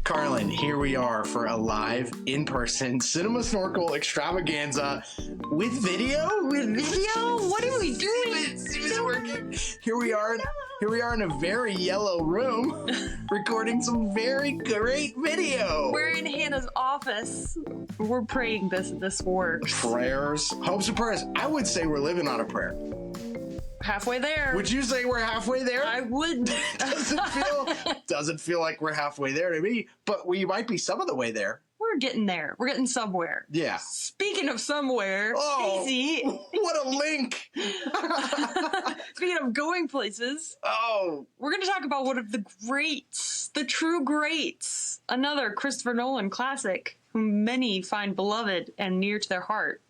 Carlin, here we are for a live, in-person Cinema Snorkel extravaganza with video. With video? What are we doing? It's working. Here we are in a very yellow room, recording some very great video. We're in Hannah's office. We're praying this works. Prayers, hopes and prayers. I would say we're living on a prayer. Halfway there. Would you say we're halfway there? I would. Doesn't feel like we're halfway there to me, but we might be some of the way there. We're getting there. We're getting somewhere. Yeah. Speaking of somewhere, Stacey. What a link! Speaking of going places, we're going to talk about one of the greats, the true greats, another Christopher Nolan classic, whom many find beloved and near to their heart.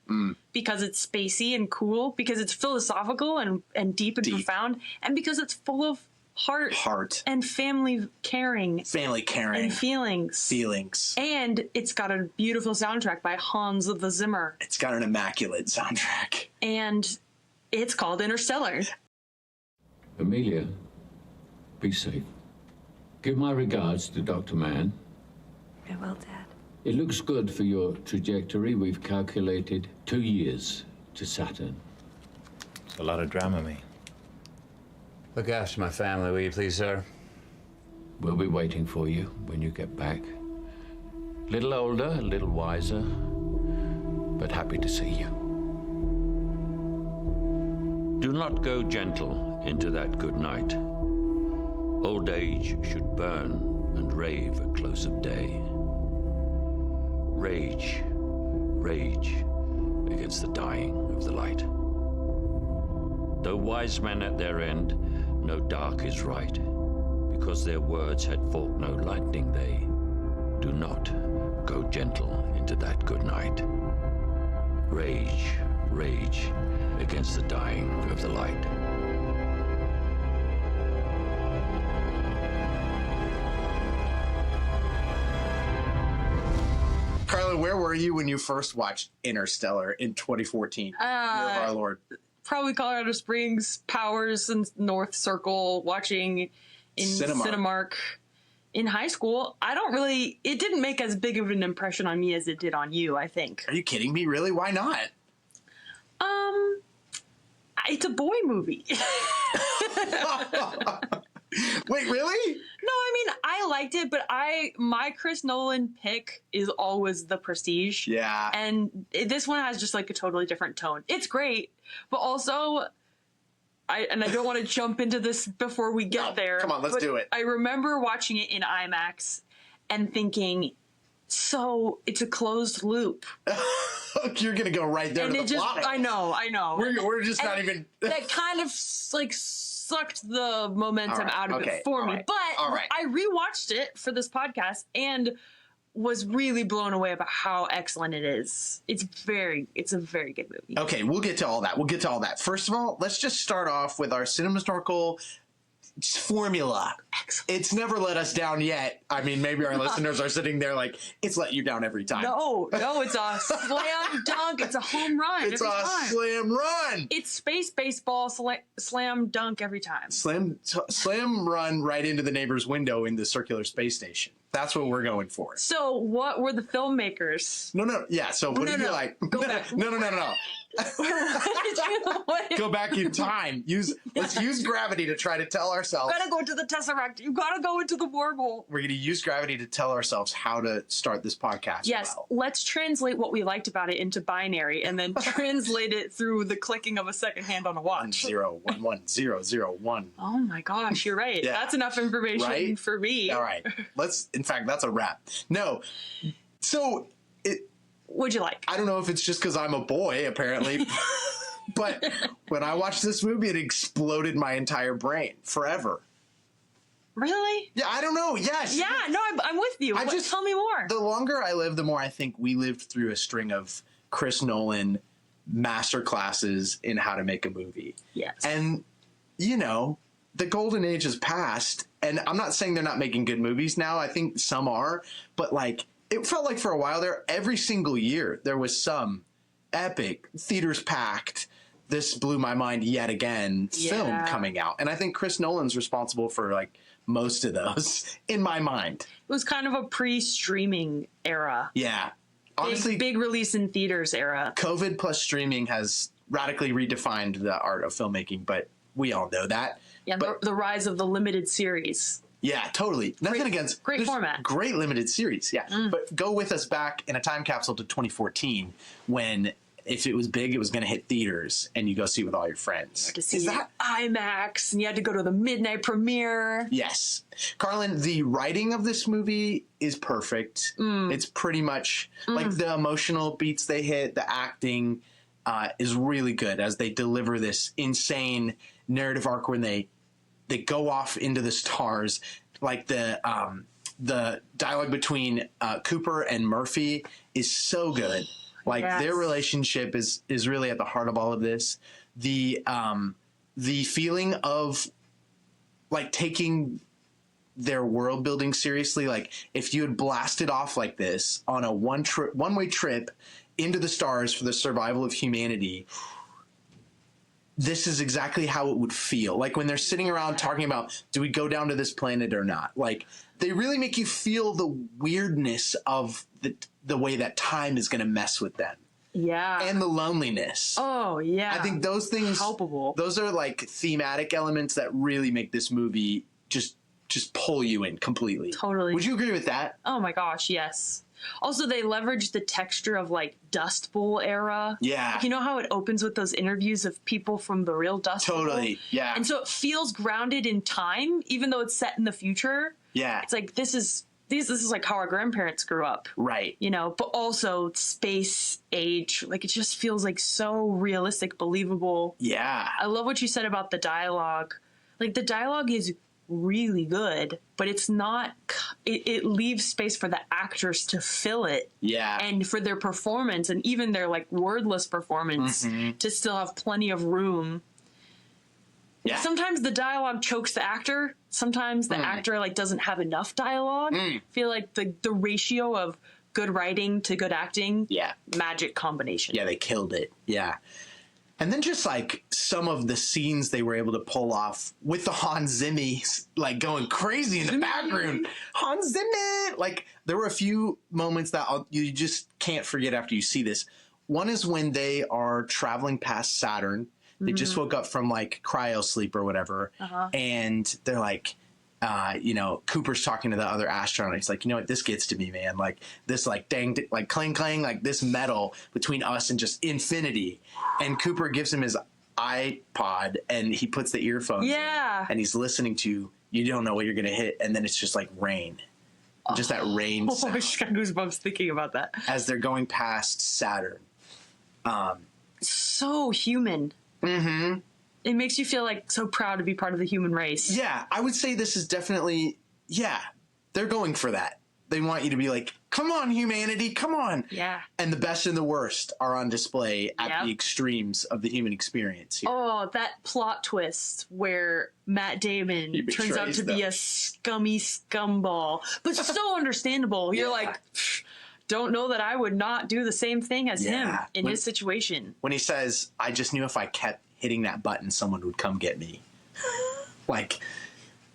Because it's spacey and cool, because it's philosophical and deep and profound, and because it's full of heart and family caring and feelings. And it's got a beautiful soundtrack by Hans Zimmer. It's got an immaculate soundtrack. And it's called Interstellar. Amelia, be safe. Give my regards to Dr. Mann. I will, Dad. It looks good for your trajectory. We've calculated 2 years to Saturn. It's a lot of Dramamine. Look after my family, will you please, sir? We'll be waiting for you when you get back. Little older, a little wiser, but happy to see you. Do not go gentle into that good night. Old age should burn and rave at close of day. Rage against the dying of the light. Though wise men at their end, no dark is right, because their words had forked no lightning, they do not go gentle into that good night. Rage against the dying of the light. Carla, where were you when you first watched Interstellar in 2014? Year of our Lord. Probably Colorado Springs, Powers, and North Circle, watching in Cinemark in high school. It didn't make as big of an impression on me as it did on you, I think. Are you kidding me? Really? Why not? It's a boy movie. Wait, really? No, I mean, I liked it, but my Chris Nolan pick is always The Prestige. Yeah. And this one has just like a totally different tone. It's great, but also, I don't want to jump into this before we get there. Come on, let's do it. I remember watching it in IMAX and thinking, so it's a closed loop. You're going to go right there to the plot. I know. We're just not even... That kind of like sucked the momentum out of it for me. But I rewatched it for this podcast and was really blown away about how excellent it is. It's a very good movie. Okay, we'll get to all that. First of all, let's just start off with our Cinema Snorkel formula. Excellent. It's never let us down yet. I mean, maybe our listeners are sitting there like, it's let you down every time. No, it's a slam dunk. It's a home run. It's a slam run. It's space baseball slam dunk every time. Slam run right into the neighbor's window in the circular space station. That's what we're going for. So what were the filmmakers? No. Yeah. So what do you like? Go back. No. Go back in time. Let's use gravity to try to tell ourselves. You gotta go to the Tesseract. You gotta go into the wormhole. We're going to use gravity to tell ourselves how to start this podcast. Yes. Well. Let's translate what we liked about it into binary and then translate it through the clicking of a second hand on a watch. 1011001. Oh my gosh, you're right. Yeah. That's enough information for me. All right. In fact, that's a wrap. No. So what'd you like? I don't know if it's just because I'm a boy, apparently, but when I watched this movie, it exploded my entire brain forever. Really? Yeah, I don't know. Yes. Yeah, no, I'm with you. Tell me more. The longer I live, the more I think we lived through a string of Chris Nolan master classes in how to make a movie. Yes. And, the golden age has passed, and I'm not saying they're not making good movies now. I think some are, but it felt like for a while there, every single year, there was some epic, theaters packed, this blew my mind yet again film coming out. And I think Chris Nolan's responsible for most of those in my mind. It was kind of a pre-streaming era. Yeah. Honestly, Big release in theaters era. COVID plus streaming has radically redefined the art of filmmaking, but we all know that. Yeah, but, the rise of the limited series. Yeah, totally. Nothing against great format. Great limited series, yeah. But go with us back in a time capsule to 2014 when if it was big, it was going to hit theaters and you go see it with all your friends. To see IMAX, and you had to go to the midnight premiere. Yes. Carlin, the writing of this movie is perfect. It's pretty much like the emotional beats they hit, the acting is really good as they deliver this insane narrative arc when they go off into the stars. Like the dialogue between Cooper and Murphy is so good. Like their relationship is really at the heart of all of this. The feeling of like taking their world building seriously. Like if you had blasted off like this on a one-way trip into the stars for the survival of humanity, this is exactly how it would feel. Like when they're sitting around talking about, do we go down to this planet or not? Like they really make you feel the weirdness of the way that time is going to mess with them. Yeah. And the loneliness. Oh, yeah. I think those things, palpable. Those are like thematic elements that really make this movie just pull you in completely. Totally. Would you agree with that? Oh my gosh, yes. Also, they leveraged the texture of like Dust Bowl era. Yeah. Like, you know how it opens with those interviews of people from the real Dust Bowl? Totally. Yeah. And so it feels grounded in time, even though it's set in the future. Yeah. It's like this is like how our grandparents grew up. Right. You know, but also space age. Like it just feels like so realistic, believable. Yeah. I love what you said about the dialogue. Like the dialogue is really good, but it's not, it leaves space for the actors to fill it. Yeah. And for their performance and even their like wordless performance to still have plenty of room. Yeah. Sometimes the dialogue chokes the actor. Sometimes the actor like doesn't have enough dialogue. I feel like the ratio of good writing to good acting. Yeah. Magic combination. Yeah, they killed it. Yeah. And then just like some of the scenes they were able to pull off with the Hans Zimmer like going crazy in the background. Hans Zimmer! Like there were a few moments that you just can't forget after you see this. One is when they are traveling past Saturn. They just woke up from like cryo sleep or whatever. And they're like, Cooper's talking to the other astronaut. He's like, you know what? This gets to me, man. Like this, like dang, like clang, clang, like this metal between us and just infinity. And Cooper gives him his iPod and he puts the earphones in and he's listening to, you don't know what you're going to hit. And then it's just like rain. Just that rain sound. I just got goosebumps thinking about that. As they're going past Saturn. So human. Mm-hmm. It makes you feel like so proud to be part of the human race. Yeah, I would say this is definitely, they're going for that. They want you to be like, come on, humanity, come on. Yeah. And the best and the worst are on display at the extremes of the human experience here. Oh, that plot twist where Matt Damon turns out to be a scummy scumball, but so understandable. You're like, don't know that I would not do the same thing as him in his situation. When he says, I just knew if I kept hitting that button, someone would come get me. Like,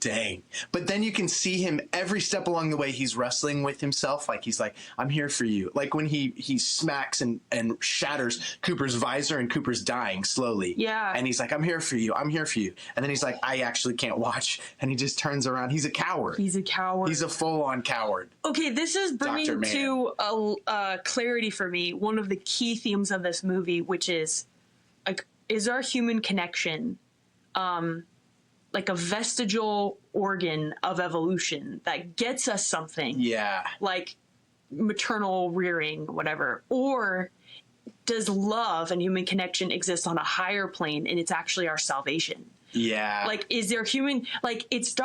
dang. But then you can see him every step along the way. He's wrestling with himself. Like, he's like, I'm here for you. Like when he smacks and shatters Cooper's visor and Cooper's dying slowly. Yeah. And he's like, I'm here for you. I'm here for you. And then he's like, I actually can't watch. And he just turns around. He's a coward. He's a coward. He's a full-on coward. Okay, this is bringing to a clarity for me one of the key themes of this movie, which is, like, is our human connection like a vestigial organ of evolution that gets us something? Yeah. Like maternal rearing, whatever. Or does love and human connection exist on a higher plane and it's actually our salvation? Yeah. Like, is there human, like, it's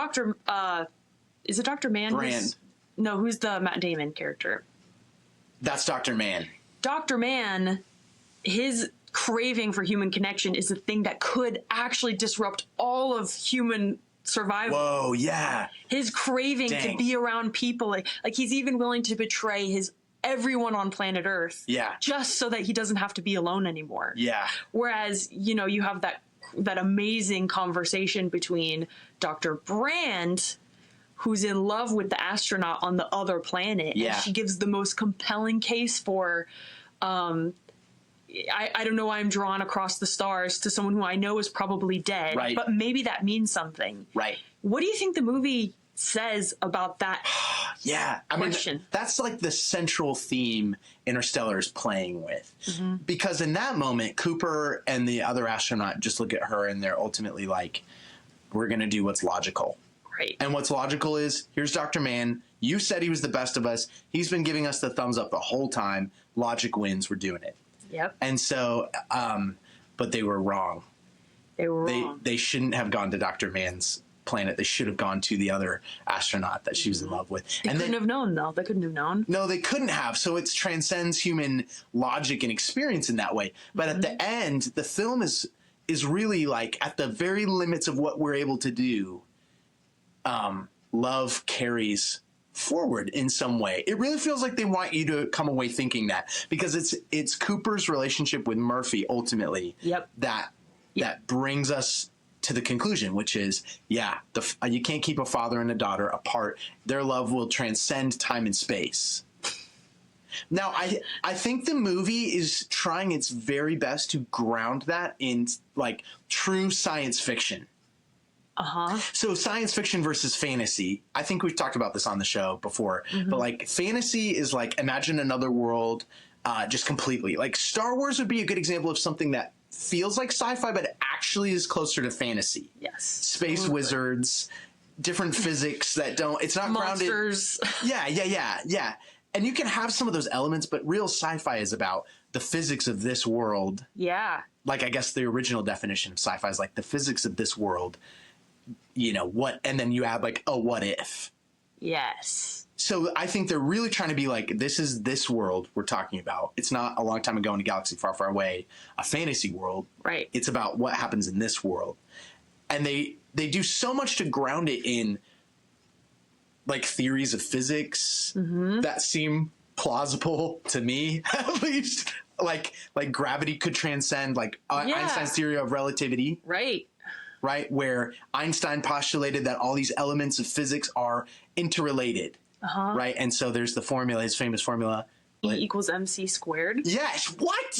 is it Dr. Mann? Brand. No, who's the Matt Damon character? That's Dr. Mann. Dr. Mann, his craving for human connection is the thing that could actually disrupt all of human survival. Whoa, yeah. His craving to be around people, like he's even willing to betray everyone on planet Earth. Yeah. Just so that he doesn't have to be alone anymore. Yeah. Whereas, you have that amazing conversation between Dr. Brand who's in love with the astronaut on the other planet. Yeah. And she gives the most compelling case for, I don't know why I'm drawn across the stars to someone who I know is probably dead, Right. but maybe that means something. Right. What do you think the movie says about that? Yeah, I mean, Question. that's like the central theme Interstellar is playing with. Because in that moment, Cooper and the other astronaut just look at her and they're ultimately like, we're going to do what's logical. Right. And what's logical is, here's Dr. Mann. You said he was the best of us. He's been giving us the thumbs up the whole time. Logic wins. We're doing it. Yep. And so, but they were wrong. They were wrong. They shouldn't have gone to Dr. Mann's planet. They should have gone to the other astronaut that she was in love with. They couldn't have known, though. They couldn't have known. No, they couldn't have. So it transcends human logic and experience in that way. But at the end, the film is really like at the very limits of what we're able to do. Love carries forward in some way. It really feels like they want you to come away thinking that, because it's Cooper's relationship with Murphy ultimately that brings us to the conclusion, which is, you can't keep a father and a daughter apart. Their love will transcend time and space. Now, I think the movie is trying its very best to ground that in like true science fiction. So science fiction versus fantasy. I think we've talked about this on the show before, but like fantasy is like imagine another world, just completely. Like Star Wars would be a good example of something that feels like sci-fi, but actually is closer to fantasy. Yes. Space wizards, different physics that don't. It's not Monsters. grounded. Yeah. And you can have some of those elements, but real sci-fi is about the physics of this world. Yeah. Like I guess the original definition of sci-fi is like the physics of this world. You know what, and then you add like a what if. Yes. So I think they're really trying to be like, this is this world we're talking about. It's not a long time ago in a galaxy far, far away, a fantasy world. Right. It's about what happens in this world. And they do so much to ground it in like theories of physics that seem plausible to me, at least. Like gravity could transcend like Einstein's theory of relativity. Right, where Einstein postulated that all these elements of physics are interrelated, right? And so there's the formula, his famous formula. E equals MC squared. Yes, what?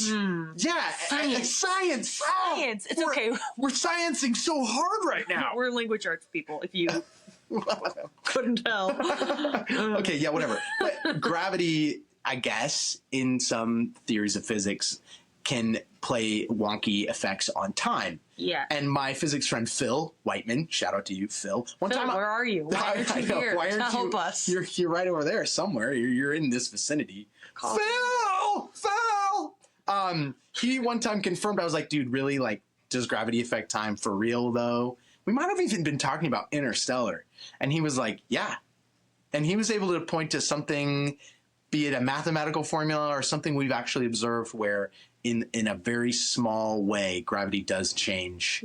Yeah, Science. Science. Science. It's okay. We're sciencing so hard right now. We're language arts people, if you couldn't tell. Okay, yeah, whatever. But gravity, I guess, in some theories of physics, can play wonky effects on time. Yeah. And my physics friend Phil Whiteman, shout out to you, Phil. One time, where are you? Why aren't you here to help us? You're right over there somewhere. You're in this vicinity. Phil! He one time confirmed. I was like, dude, really? Like, does gravity affect time for real though? We might have even been talking about Interstellar. And he was like, yeah. And he was able to point to something, be it a mathematical formula or something we've actually observed where in a very small way, gravity does change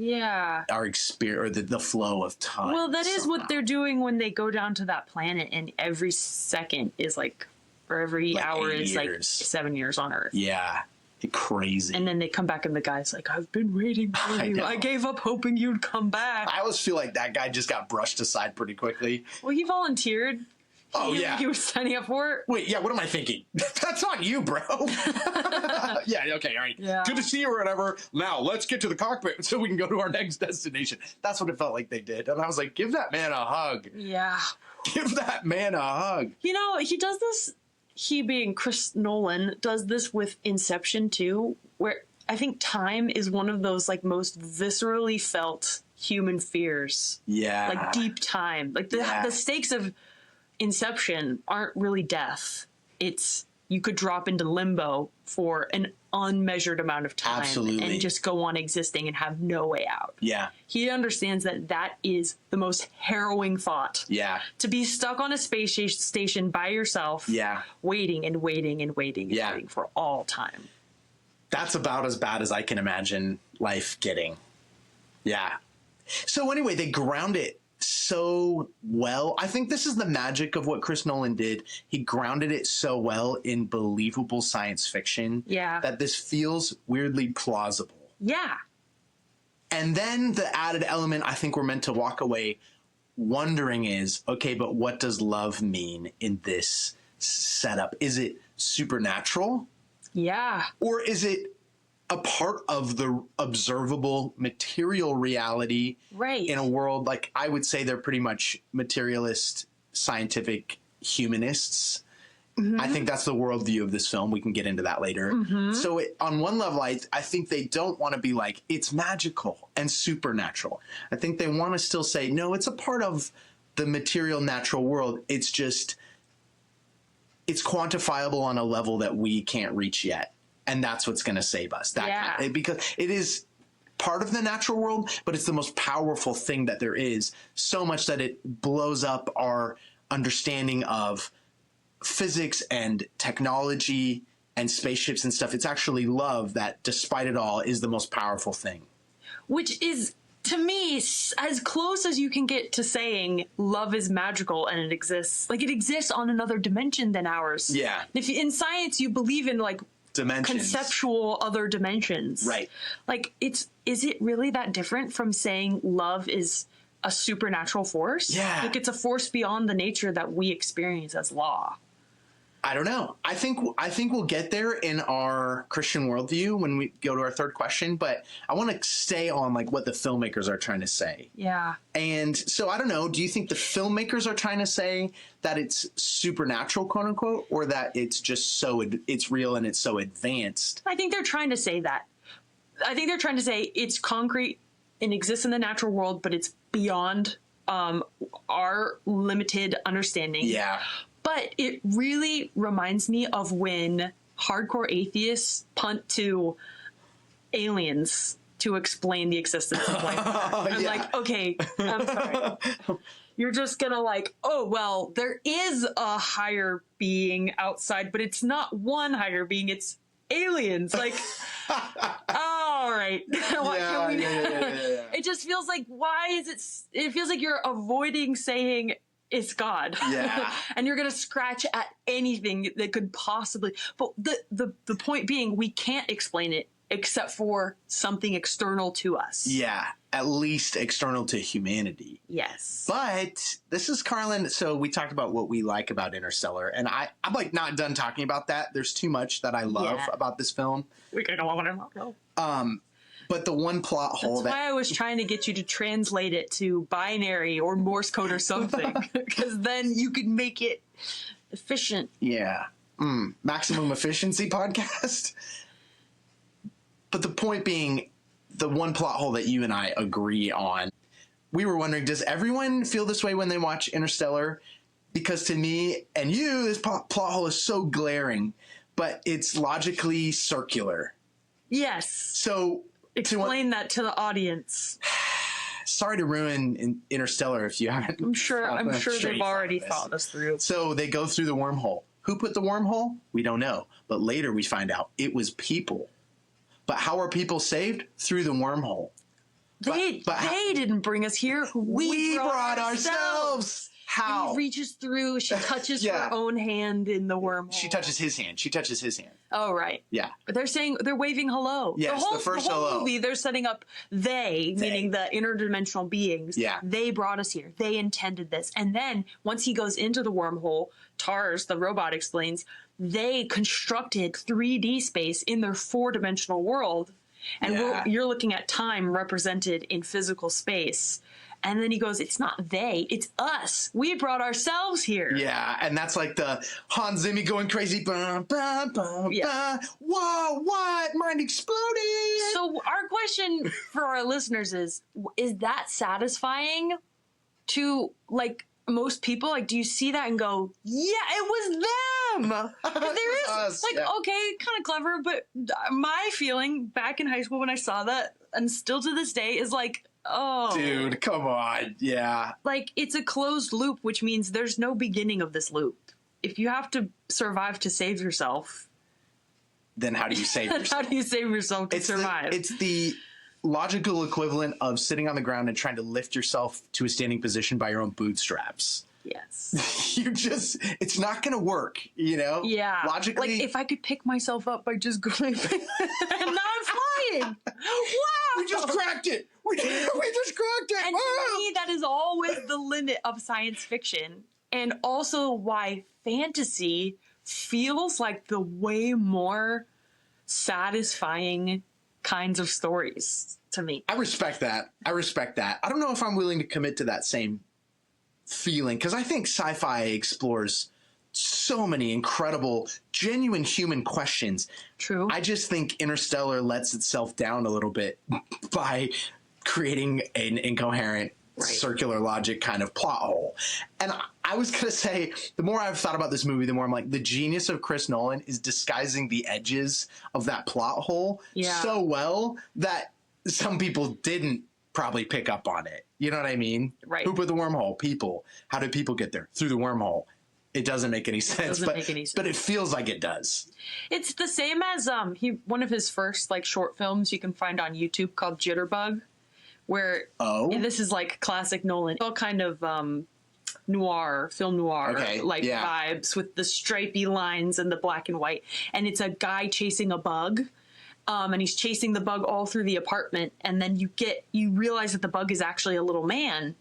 our experience or the flow of time. Well, that is what they're doing when they go down to that planet, and every second is like, or every Like hour 8 is like years. 7 years on Earth. Yeah. Crazy. And then they come back and the guy's like, I've been waiting for you. know. I gave up hoping you'd come back. I always feel like that guy just got brushed aside pretty quickly. Well, he volunteered. Oh, He- yeah. He was signing up for it. Wait, yeah, what am I thinking? That's on you, bro. Yeah, okay, all right. Yeah. Good to see you or whatever. Now, let's get to the cockpit so we can go to our next destination. That's what it felt like they did. And I was like, give that man a hug. Yeah. Give that man a hug. You know, he does this, he being Chris Nolan, does this with Inception too, where I think time is one of those like most viscerally felt human fears. Yeah. Like deep time. Like the stakes of Inception aren't really death. It's you could drop into limbo for an unmeasured amount of time Absolutely. and just go on existing and have no way out. Yeah. He understands that that is the most harrowing thought. Yeah. To be stuck on a space station by yourself, Yeah. waiting and waiting and waiting and waiting for all time. That's about as bad as I can imagine life getting. Yeah. So anyway, they ground it so well. I think this is the magic of what Chris Nolan did. He grounded it so well in believable science fiction that this feels weirdly plausible. Yeah. And then the added element, I think we're meant to walk away wondering is, okay, but what does love mean in this setup? Is it supernatural? Yeah. Or is it a part of the observable material reality Right. in a world like I would say they're pretty much materialist, scientific humanists. I think that's the worldview of this film. We can get into that later. So on one level, I think they don't want to be like, it's magical and supernatural. I think they want to still say, no, it's a part of the material natural world. It's just, it's quantifiable on a level that we can't reach yet. And that's what's going to save us. Because it is part of the natural world, but it's the most powerful thing that there is, so much that it blows up our understanding of physics and technology and spaceships and stuff. It's actually love that, despite it all, is the most powerful thing. Which is, to me, as close as you can get to saying love is magical and it exists. Like, it exists on another dimension than ours. Yeah. If in science you believe in, like, Dimensions. conceptual other dimensions. Right. Like, is it really that different from saying love is a supernatural force? Yeah. Like, it's a force beyond the nature that we experience as law. I don't know. I think we'll get there in our Christian worldview when we go to our third question, but I want to stay on like what the filmmakers are trying to say. Yeah. And so I don't know, do you think the filmmakers are trying to say that it's supernatural, quote unquote, or that it's just it's real and it's so advanced? I think they're trying to say that. I think they're trying to say it's concrete and exists in the natural world, but it's beyond our limited understanding. Yeah. But it really reminds me of when hardcore atheists punt to aliens to explain the existence of life. I'm like, okay, I'm sorry. You're just gonna like, oh, well, there is a higher being outside, but it's not one higher being, it's aliens. Like, all right. It just feels like, why is it feels like you're avoiding saying it's God. Yeah. And you're going to scratch at anything that could possibly, but the point being, we can't explain it except for something external to us. Yeah. At least external to humanity. Yes. But this is Carlin. So we talked about what we like about Interstellar, and I'm like not done talking about that. There's too much that I love about this film. We can go on and on. But the one plot hole That's why I was trying to get you to translate it to binary or Morse code or something, because then you could make it efficient. Yeah. Maximum efficiency podcast. But the point being, the one plot hole that you and I agree on, we were wondering, does everyone feel this way when they watch Interstellar? Because to me and you, this plot hole is so glaring, but it's logically circular. Yes. So explain that to the audience. Sorry to ruin Interstellar if you haven't. I'm sure they've already thought this through. So they go through the wormhole. Who put the wormhole? We don't know. But later we find out it was people. But how are people saved? Through the wormhole. They didn't bring us here. We brought ourselves. How? He reaches through. She touches her own hand in the wormhole. She touches his hand. Oh, right. Yeah. But they're waving hello. Yes, the first hello. Movie, they're setting up meaning the interdimensional beings. Yeah. They brought us here. They intended this. And then once he goes into the wormhole, Tars, the robot, explains, they constructed 3D space in their 4-dimensional world. And you're looking at time represented in physical space. And then he goes, it's not they, it's us. We brought ourselves here. Yeah, and that's like the Hans Zimmer going crazy. Bah, bah, bah, bah. Whoa, what? Mind exploding. So our question for our listeners is that satisfying to, like, most people? Like, do you see that and go, yeah, it was them? There is, us, okay, kind of clever, but my feeling back in high school when I saw that, and still to this day, is like, oh. Dude, come on. Yeah. Like, it's a closed loop, which means there's no beginning of this loop. If you have to survive to save yourself, then how do you save yourself? How do you save yourself to survive? It's the logical equivalent of sitting on the ground and trying to lift yourself to a standing position by your own bootstraps. Yes. It's not going to work, you know? Yeah. Logically. Like, if I could pick myself up by just going, and now I'm flying. Wow. We just cracked it. We just cracked it. And to me, that is always the limit of science fiction, and also why fantasy feels like the way more satisfying kinds of stories to me. I respect that. I don't know if I'm willing to commit to that same feeling, because I think sci-fi explores so many incredible, genuine human questions. True. I just think Interstellar lets itself down a little bit by creating an incoherent circular logic kind of plot hole. And I was going to say, the more I've thought about this movie, the more I'm like, the genius of Chris Nolan is disguising the edges of that plot hole so well that some people didn't probably pick up on it. You know what I mean? Right. Who put the wormhole? People. How did people get there? Through the wormhole. It doesn't make any sense, but it feels like it does. It's the same as one of his first like short films you can find on YouTube called Jitterbug, where this is like classic Nolan, all kind of noir, film noir vibes with the stripy lines and the black and white, and it's a guy chasing a bug. And he's chasing the bug all through the apartment, and then you realize that the bug is actually a little man,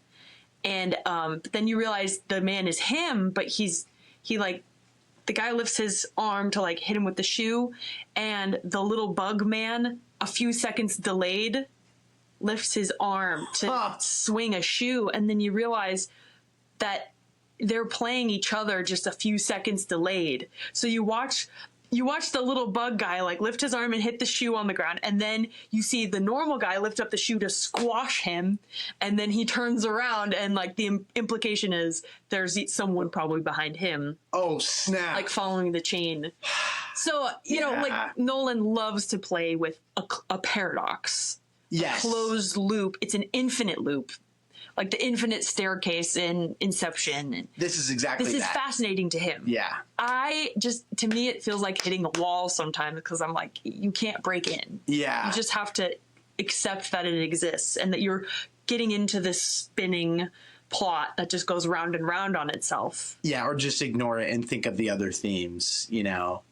and but then you realize the man is him, but the guy lifts his arm to like hit him with the shoe, and the little bug man, a few seconds delayed, lifts his arm to swing a shoe, and then you realize that they're playing each other just a few seconds delayed. So you watch the little bug guy like lift his arm and hit the shoe on the ground, and then you see the normal guy lift up the shoe to squash him, and then he turns around and like the implication is there's someone probably behind him. Oh snap! Like following the chain. So you know, like Nolan loves to play with a paradox. Yes. A closed loop. It's an infinite loop. Like the infinite staircase in Inception. This is exactly This is fascinating to him. Yeah. To me, it feels like hitting a wall sometimes, because I'm like, you can't break in. Yeah. You just have to accept that it exists and that you're getting into this spinning plot that just goes round and round on itself. Yeah, or just ignore it and think of the other themes, you know.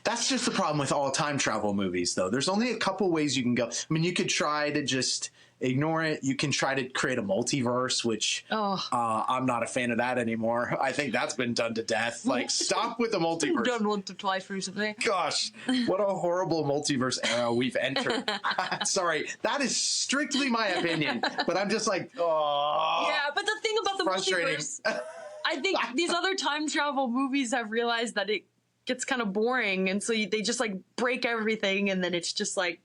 That's just the problem with all time travel movies, though. There's only a couple ways you can go. I mean, you could try to just ignore it. You can try to create a multiverse, which I'm not a fan of that anymore. I think that's been done to death. Like, stop with the multiverse. Done once or twice recently. Gosh, what a horrible multiverse era we've entered. Sorry, that is strictly my opinion, but I'm just like, Yeah, but the thing about the multiverse, I think these other time travel movies have realized that it gets kind of boring, and so they just like break everything, and then it's just like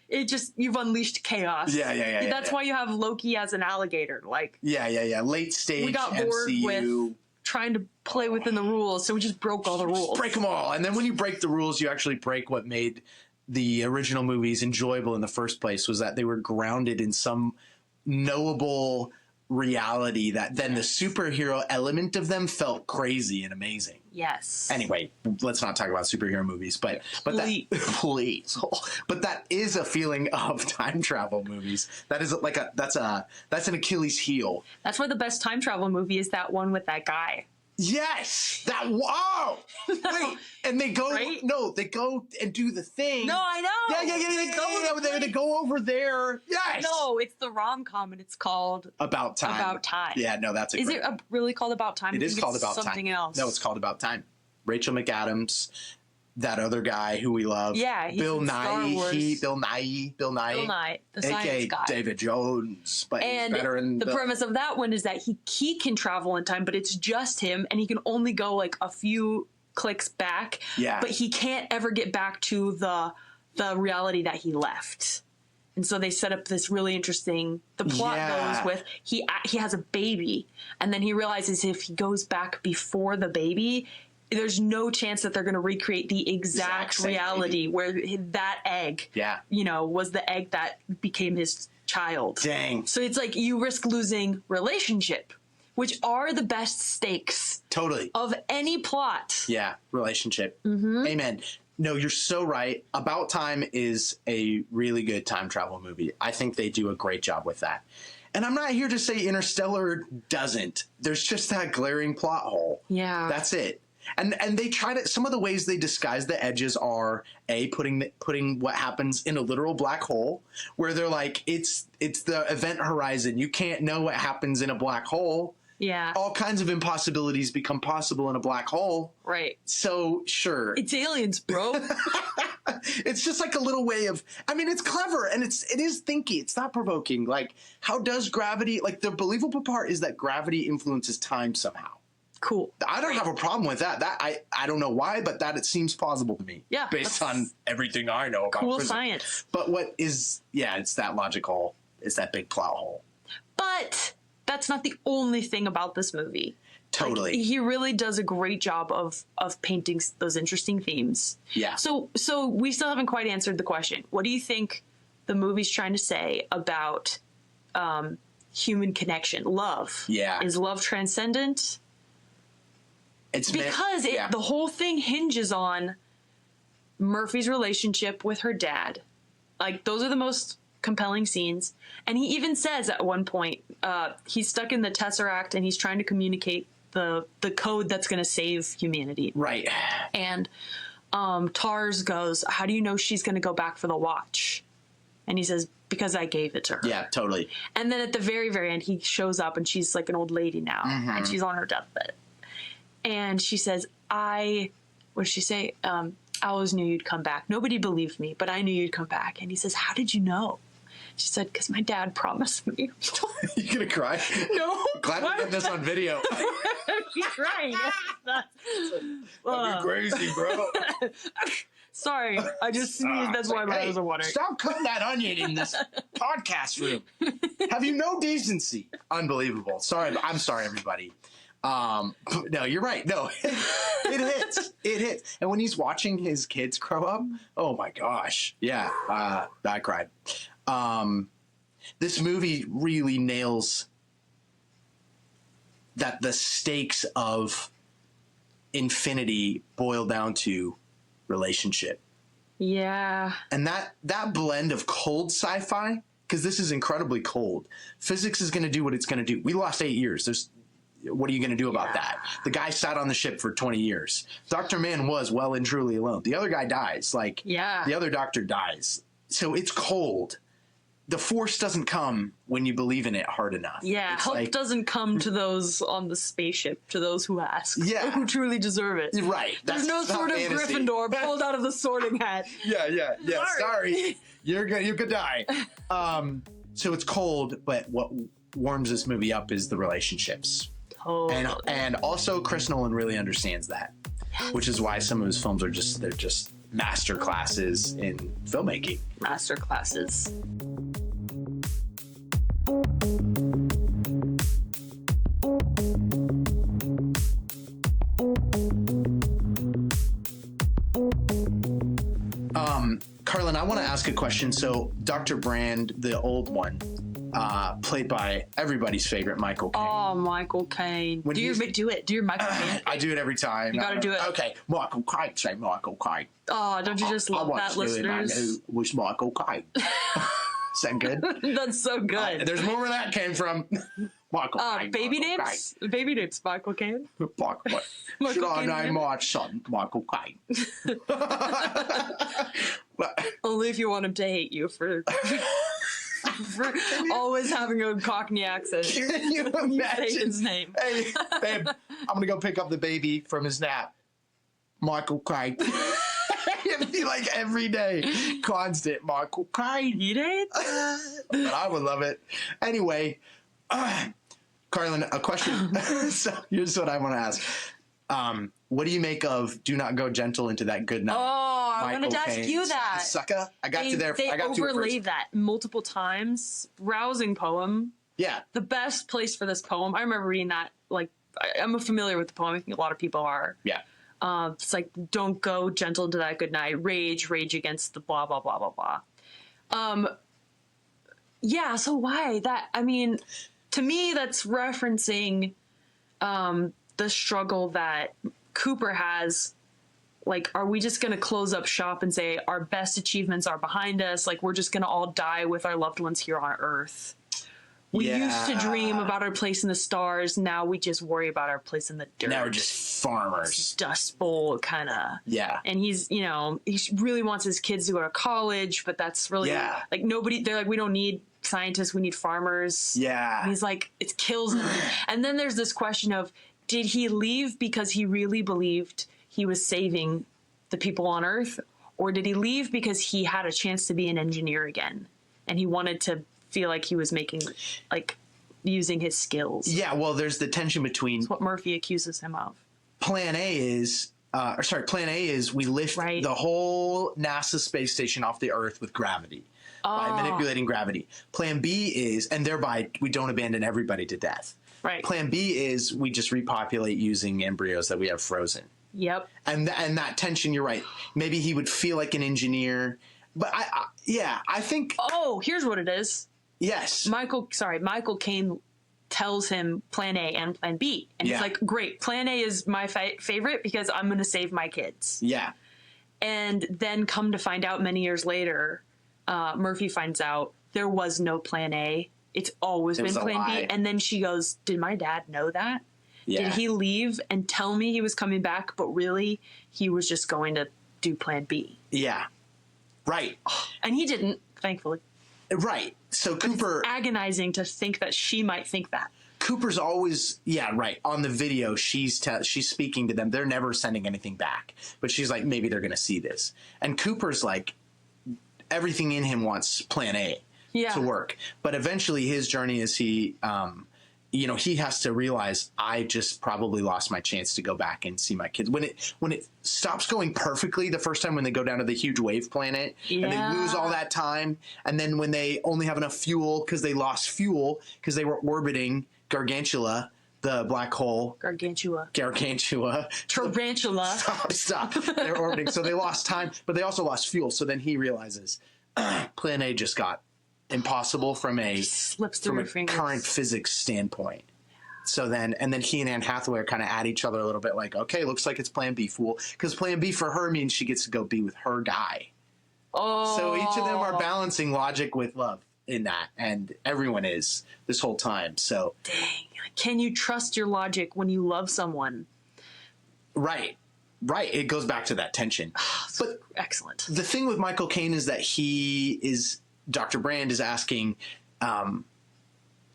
you've unleashed chaos. Yeah. That's why you have Loki as an alligator. Like late stage we got bored MCU. with trying to play within the rules, so we just broke all the rules. Break them all, and then when you break the rules, you actually break what made the original movies enjoyable in the first place. Was that they were grounded in some knowable reality that then the superhero element of them felt crazy and amazing. Yes. Anyway, let's not talk about superhero movies, but please. But that is a feeling of time travel movies. That is like that's an Achilles heel. That's why the best time travel movie is that one with that guy. Yes, wait, and they go they go and do the thing. No, I know. They go over there. Yes. No, it's the rom-com, and it's called About Time. About Time. Yeah, no, that's Is it really called About Time? It is called About Time. Something else. No, it's called About Time. Rachel McAdams, that other guy who we love. Yeah, he's Bill in Nye. Star Wars. Bill Nye, the science aka guy. David Jones, but he's better in the premise of that one is that he can travel in time, but it's just him, and he can only go like a few clicks back. Yeah. But he can't ever get back to the reality that he left. And so they set up this really interesting. The plot goes with he has a baby, and then he realizes if he goes back before the baby, there's no chance that they're going to recreate the exact reality where that egg, was the egg that became his child. Dang. So it's like you risk losing relationship, which are the best stakes. Totally. Of any plot. Yeah, relationship. Mm-hmm. Amen. No, you're so right. About Time is a really good time travel movie. I think they do a great job with that. And I'm not here to say Interstellar doesn't. There's just that glaring plot hole. Yeah. That's it. And they try to, some of the ways they disguise the edges are putting what happens in a literal black hole, where they're like, it's the event horizon. You can't know what happens in a black hole. Yeah. all kinds of impossibilities become possible in a black hole. Right. So sure, It's aliens, bro. it's just like a little way of. I mean, it's clever and it is thinky. It's thought provoking. Like, how does gravity? Like, the believable part is that gravity influences time somehow. Cool. I don't have a problem with that. That I don't know why, but that it seems plausible to me. Yeah, based on everything I know about cool physics. science. But what is? Yeah, it's that logic hole. It's that big plow hole. But that's not the only thing about this movie. Totally. Like, he really does a great job of painting those interesting themes. Yeah. So we still haven't quite answered the question. What do you think the movie's trying to say about human connection, love? Yeah. Is love transcendent? It's Because the whole thing hinges on Murphy's relationship with her dad. Like, those are the most compelling scenes. And he even says at one point, he's stuck in the Tesseract and he's trying to communicate the code that's going to save humanity. right. And Tars goes, how do you know she's going to go back for the watch? And he says, because I gave it to her. Yeah, totally. And then at the very, very end, he shows up and she's like an old lady now. And she's on her deathbed. And she says, what does she say? I always knew you'd come back. Nobody believed me, but I knew you'd come back. And he says, how did you know? She said, because my dad promised me. You gonna cry? No. Glad we got this on video. She's crying. That'd be crazy, bro. Sorry, I just sneezed. That's why my eyes are watering. Stop cutting that onion in this podcast room. Have you no decency? Unbelievable. Sorry, I'm sorry, everybody. No, you're right. No, it hits. It hits. And when he's watching his kids grow up, oh my gosh. Yeah. I cried. This movie really nails that the stakes of infinity boil down to relationship. Yeah. And that blend of cold sci-fi, because this is incredibly cold. Physics is going to do what it's going to do. We lost 8 years. What are you going to do about that? The guy sat on the ship for 20 years. Dr. Mann was well and truly alone. The other guy dies. Like, the other doctor dies. So it's cold. The force doesn't come when you believe in it hard enough. Yeah, it's help doesn't come to those on the spaceship, to those who ask. Yeah. Who truly deserve it. Right. There's no sort of fantasy. Gryffindor pulled out of the sorting hat. Yeah. Sorry. You're good. You could die. So it's cold, but what warms this movie up is the relationships. Totally. And also Chris Nolan really understands that, which is why some of his films are they're just master classes in filmmaking. Master classes. Carlin, I want to ask a question. So Dr. Brand, the old one, played by everybody's favorite Michael Caine. Oh, Michael Caine. Do your Michael Caine. I do it every time. You gotta do it. Okay, Michael Caine. Say Michael Caine. Oh, don't you just love that, listeners? Who was Michael Caine? Sound good? That's so good. There's more where that came from. Michael Caine. Baby Michael names? Baby names, Michael Caine. Michael. Should I name my son Michael Caine? Only if you want him to hate you for always having a Cockney accent. Can you Say imagine? his name. Hey, babe, I'm gonna go pick up the baby from his nap. Michael Caine. It'd be like every day, constant Michael Caine. You did? But I would love it. Anyway, Carlin, a question. So here's what I want to ask. What do you make of "Do Not Go Gentle into That Good Night"? Oh, I Michael wanted to ask Caine's you that. Sucker. I got you there. They I got to it overlay first. that multiple times. Rousing poem. Yeah. The best place for this poem. I remember reading that. Like, I'm familiar with the poem. I think a lot of people are. Yeah. It's like, don't go gentle into that good night. Rage against the blah, blah, blah, blah, blah. Yeah, so why? That, I mean, to me, that's referencing the struggle that Cooper has. Like, are we just going to close up shop and say our best achievements are behind us? Like, we're just going to all die with our loved ones here on Earth. We used to dream about our place in the stars. Now we just worry about our place in the dirt. Now we're just farmers. Dust Bowl kind of. Yeah. And he's, he really wants his kids to go to college, but that's really like nobody, they're like, we don't need scientists, we need farmers. Yeah. And he's like, it kills him. And then there's this question of, did he leave because he really believed he was saving the people on Earth? Or did he leave because he had a chance to be an engineer again? And he wanted to feel like he was making, like, using his skills. Yeah, well, there's the tension between... That's what Murphy accuses him of. Plan A is we lift the whole NASA space station off the Earth with gravity by manipulating gravity. Plan B is, and thereby we don't abandon everybody to death. Right. Plan B is we just repopulate using embryos that we have frozen. Yep. And that tension, you're right. Maybe he would feel like an engineer, but I think. Oh, here's what it is. Yes. Michael Caine tells him Plan A and Plan B, and he's like, "Great, Plan A is my favorite because I'm going to save my kids." Yeah. And then come to find out, many years later, Murphy finds out there was no Plan A. It's always been Plan B. And then she goes, "Did my dad know that? Yeah. Did he leave and tell me he was coming back, but really he was just going to do Plan B?" Yeah. Right. And he didn't, thankfully. Right. So Cooper... It's agonizing to think that she might think that. Cooper's always... Yeah, right. On the video, she's speaking to them. They're never sending anything back. But she's like, maybe they're going to see this. And Cooper's like, everything in him wants Plan A to work. But eventually his journey is he has to realize, I just probably lost my chance to go back and see my kids. When it stops going perfectly the first time, when they go down to the huge wave planet and they lose all that time, and then when they only have enough fuel because they lost fuel because they were orbiting Gargantula, the black hole. Gargantua. Tarantula. Stop. They're orbiting. So they lost time, but they also lost fuel. So then he realizes Plan A just got impossible from a current physics standpoint. So then he and Anne Hathaway are kind of at each other a little bit, like, okay, looks like it's Plan B, fool. Because Plan B for her means she gets to go be with her guy. Oh. So each of them are balancing logic with love in that, and everyone is this whole time. So dang, can you trust your logic when you love someone? Right. It goes back to that tension. But excellent. The thing with Michael Caine is that Dr. Brand is asking,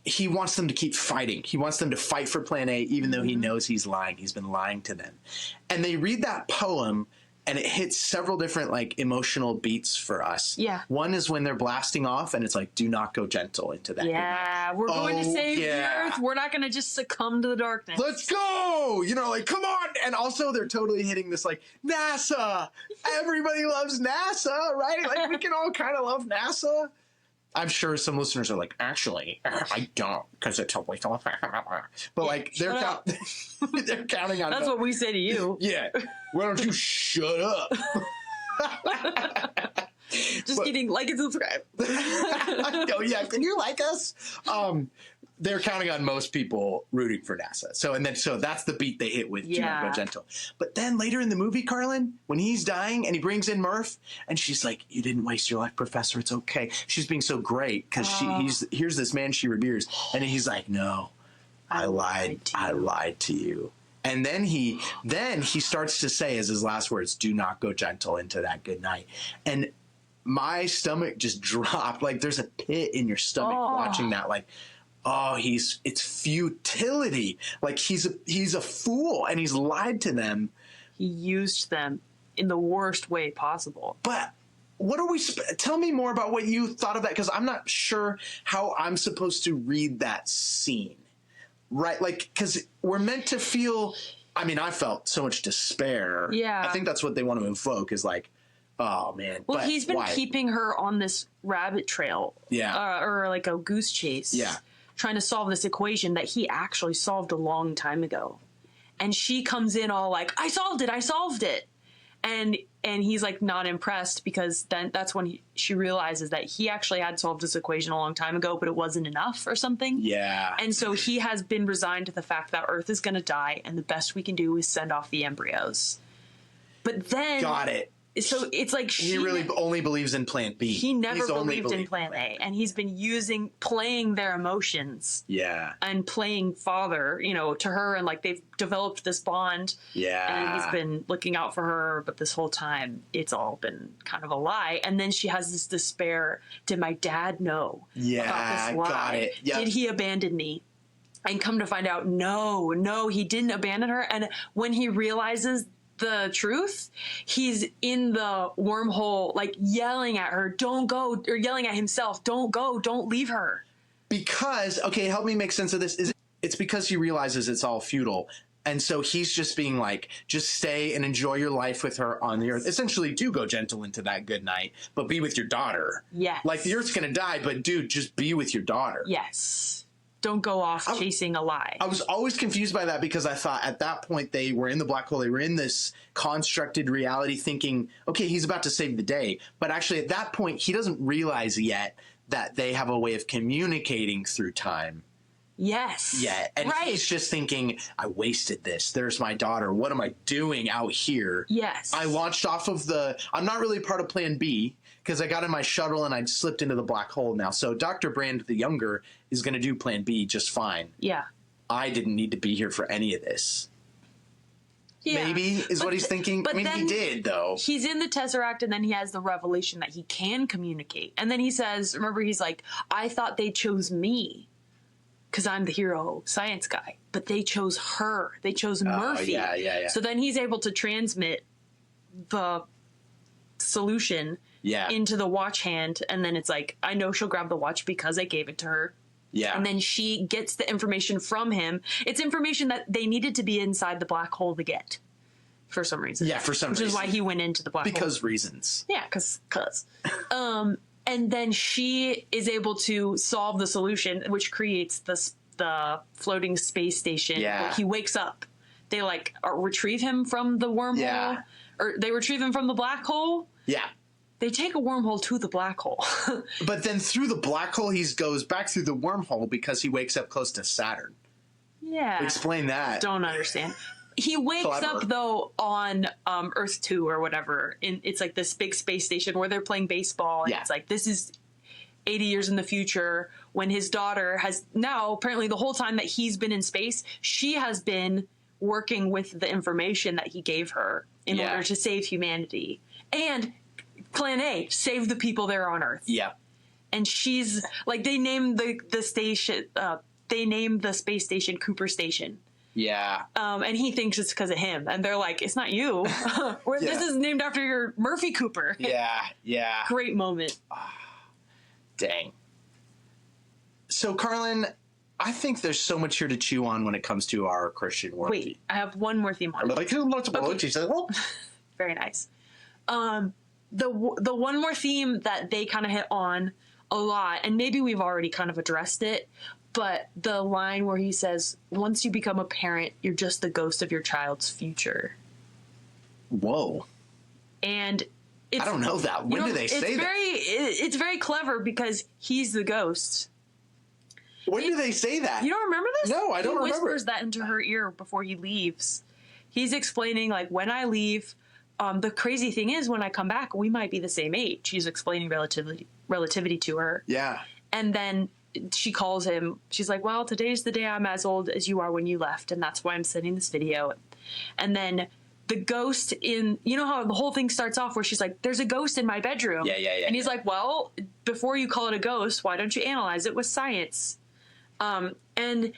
he wants them to keep fighting. He wants them to fight for Plan A, even though he knows he's lying. He's been lying to them. And they read that poem, and it hits several different, like, emotional beats for us. Yeah. One is when they're blasting off, and it's like, do not go gentle into that. Yeah, we're going to save the Earth. We're not going to just succumb to the darkness. Let's go! Like, come on! And also, they're totally hitting this, like, NASA! Everybody loves NASA, right? Like, we can all kind of love NASA. I'm sure some listeners are like, actually, I don't, because it's totally... But, like, they're counting on... That's what we say to you. Yeah. Why don't you shut up? Just kidding. Like and subscribe. Oh, yeah. Can you like us? They're counting on most people rooting for NASA. So that's the beat they hit with Do Not Go Gentle. But then later in the movie, Carlin, when he's dying and he brings in Murph, and she's like, you didn't waste your life, Professor. It's okay. She's being so great because here's this man she reveres. And he's like, no, I lied to you. And then he starts to say as his last words, do not go gentle into that good night. And my stomach just dropped. Like, there's a pit in your stomach watching that. Like, it's futility. Like, he's a fool, and he's lied to them. He used them in the worst way possible. But what are we? Tell me more about what you thought of that, because I'm not sure how I'm supposed to read that scene. Right, like, because we're meant to feel. I mean, I felt so much despair. Yeah, I think that's what they want to evoke. Is like, oh man. Well, he's been keeping her on this rabbit trail. Yeah, or like a goose chase. Yeah, trying to solve this equation that he actually solved a long time ago, and she comes in all like, I solved it, and he's like not impressed, because then that's when she realizes that he actually had solved this equation a long time ago, but it wasn't enough or something. Yeah. And so he has been resigned to the fact that Earth is going to die, and the best we can do is send off the embryos. But then... Got it. So it's like he really only believes in Plan B. He never He's only believed in Plan A, and he's been playing their emotions. Yeah. And playing father, to her, and like they've developed this bond. Yeah. And he's been looking out for her, but this whole time it's all been kind of a lie. And then she has this despair. Did my dad know about this lie? Got it. Yep. Did he abandon me? And come to find out, no, he didn't abandon her. And when he realizes the truth, he's in the wormhole, like yelling at her, don't go, or yelling at himself, don't go, don't leave her. Because, okay, help me make sense of this. It's because he realizes it's all futile. And so he's just being like, just stay and enjoy your life with her on the earth. Essentially, do go gentle into that good night, but be with your daughter. Yes. Like, the earth's going to die, but dude, just be with your daughter. Yes. Don't go off chasing a lie. I was always confused by that because I thought at that point they were in the black hole. They were in this constructed reality thinking, okay, he's about to save the day. But actually at that point, he doesn't realize yet that they have a way of communicating through time. Yes. Yet. And he's just thinking, I wasted this. There's my daughter. What am I doing out here? Yes. I launched off of I'm not really part of Plan B because I got in my shuttle and I slipped into the black hole now. So Dr. Brand the Younger is going to do Plan B just fine. Yeah. I didn't need to be here for any of this. Yeah. Maybe is what he's thinking. But I mean, he did, though. He's in the Tesseract, and then he has the revelation that he can communicate. And then he says, remember, he's like, I thought they chose me because I'm the hero science guy. But they chose her. They chose Murphy. Yeah. So then he's able to transmit the solution into the watch hand. And then it's like, I know she'll grab the watch because I gave it to her. Yeah. And then she gets the information from him. It's information that they needed to be inside the black hole to get for some reason. Yeah, for some reason. Which is why he went into the black hole. Because reasons. Yeah, because. And then she is able to solve the solution, which creates the floating space station. Yeah. He wakes up. They retrieve him from the wormhole. Yeah. Or they retrieve him from the black hole. Yeah. They take a wormhole to the black hole. But then through the black hole, he goes back through the wormhole because he wakes up close to Saturn. Yeah. Explain that. Don't understand. He wakes up, though, on Earth 2 or whatever. It's like this big space station where they're playing baseball. And it's like, this is 80 years in the future when his daughter has now, apparently the whole time that he's been in space, she has been working with the information that he gave her in order to save humanity. And Plan A, save the people there on Earth. Yeah. And she's like, they named the station, they named the space station Cooper Station. Yeah. And he thinks it's because of him. And they're like, it's not you. This is named after your Murphy Cooper. Yeah. Great moment. Dang. So, Carlin, I think there's so much here to chew on when it comes to our Christian worldview. Wait, I have one more theme on it. Very nice. The one more theme that they kind of hit on a lot, and maybe we've already kind of addressed it, but the line where he says, once you become a parent, you're just the ghost of your child's future. Whoa. And I don't know that. When do they say that? It's very clever because he's the ghost. When do they say that? You don't remember this? No, I don't remember. He whispers that into her ear before he leaves. He's explaining, like, when I leave, the crazy thing is when I come back, we might be the same age. He's explaining relativity to her. Yeah. And then she calls him. She's like, well, today's the day I'm as old as you are when you left, and that's why I'm sending this video. And then the ghost you know how the whole thing starts off where she's like, there's a ghost in my bedroom. Yeah. And he's like, well, before you call it a ghost, why don't you analyze it with science? And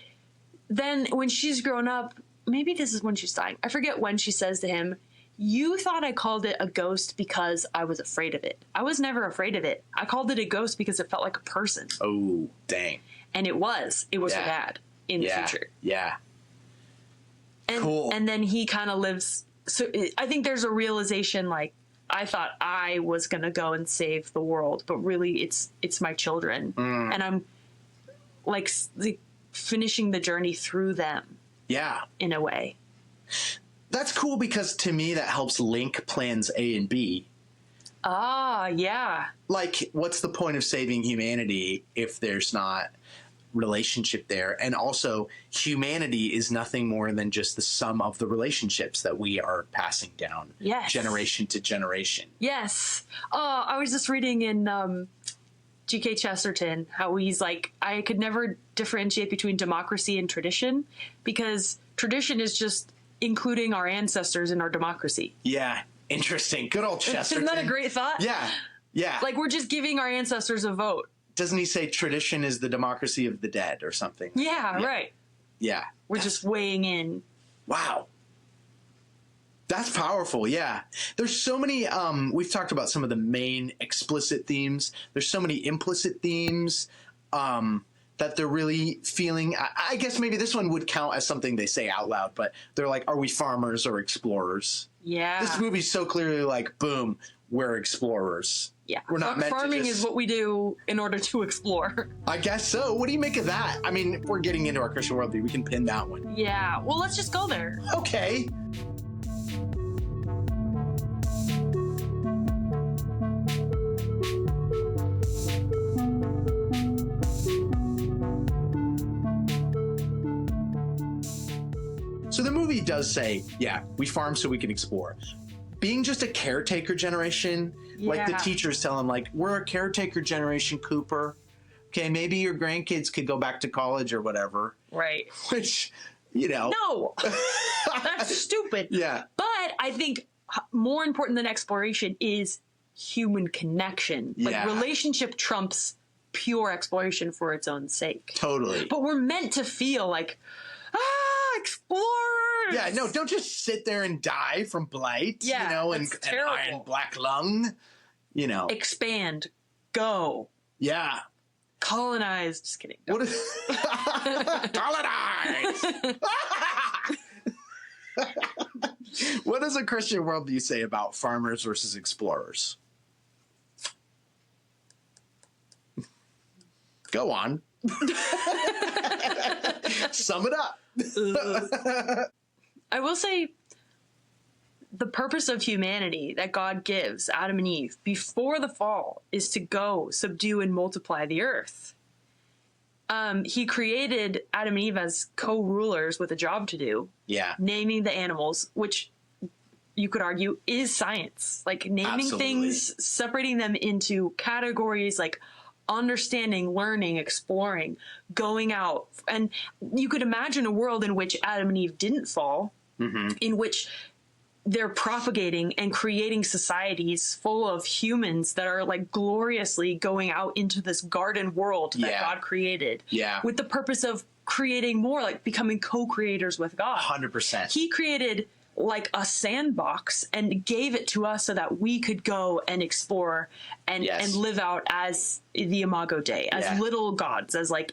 then when she's grown up, maybe this is when she's dying. I forget when she says to him, you thought I called it a ghost because I was afraid of it. I was never afraid of it. I called it a ghost because it felt like a person. Oh, dang. And it was her dad in the future. Yeah. And, cool. And then he kind of lives. So I think there's a realization, like, I thought I was going to go and save the world, but really it's my children. And I'm like finishing the journey through them. Yeah. In a way. That's cool because to me that helps link plans A and B. Ah, yeah. Like, what's the point of saving humanity if there's not relationship there. And also, humanity is nothing more than just the sum of the relationships that we are passing down generation to generation. Yes. I was just reading in G.K. Chesterton how he's like, I could never differentiate between democracy and tradition because tradition is just including our ancestors in our democracy. Yeah. Interesting. Good old Chesterton. Isn't that a great thought? Yeah. Yeah. Like, we're just giving our ancestors a vote. Doesn't he say tradition is the democracy of the dead or something? Yeah, right. Yeah. We're just weighing in. Wow. That's powerful. Yeah. There's so many, we've talked about some of the main explicit themes. There's so many implicit themes that they're really feeling. I guess maybe this one would count as something they say out loud, but they're like, are we farmers or explorers? Yeah. This movie's so clearly like, boom, we're explorers. Yeah. We're not meant Farming to just... is what we do in order to explore. I guess so. What do you make of that? I mean, if we're getting into our Christian worldview, we can pin that one. Yeah. Well, let's just go there. Okay. So the movie does say, yeah, we farm so we can explore. Being just a caretaker generation, like the teachers tell them, like, we're a caretaker generation, Cooper. Okay, maybe your grandkids could go back to college or whatever. Right. Which, you know. No. That's stupid. Yeah. But I think more important than exploration is human connection. Like, relationship trumps pure exploration for its own sake. Totally. But we're meant to feel like, explorers. Yeah, no, don't just sit there and die from blight, you know, and iron black lung, you know. Expand. Go. Yeah. Colonize. Just kidding. What is... Colonize! What does a Christian worldview say about farmers versus explorers? Go on. Sum it up. I will say the purpose of humanity that God gives Adam and Eve before the fall is to go, subdue, and multiply the earth. He created Adam and Eve as co-rulers with a job to do. Yeah. Naming the animals, which you could argue is science. Like naming things, separating them into categories like understanding, learning, exploring, going out. And you could imagine a world in which Adam and Eve didn't fall, in which they're propagating and creating societies full of humans that are like gloriously going out into this garden world that God created. Yeah. With the purpose of creating more, like becoming co-creators with God. 100%. He created like a sandbox and gave it to us so that we could go and explore and live out as the Imago Dei, as little gods, as like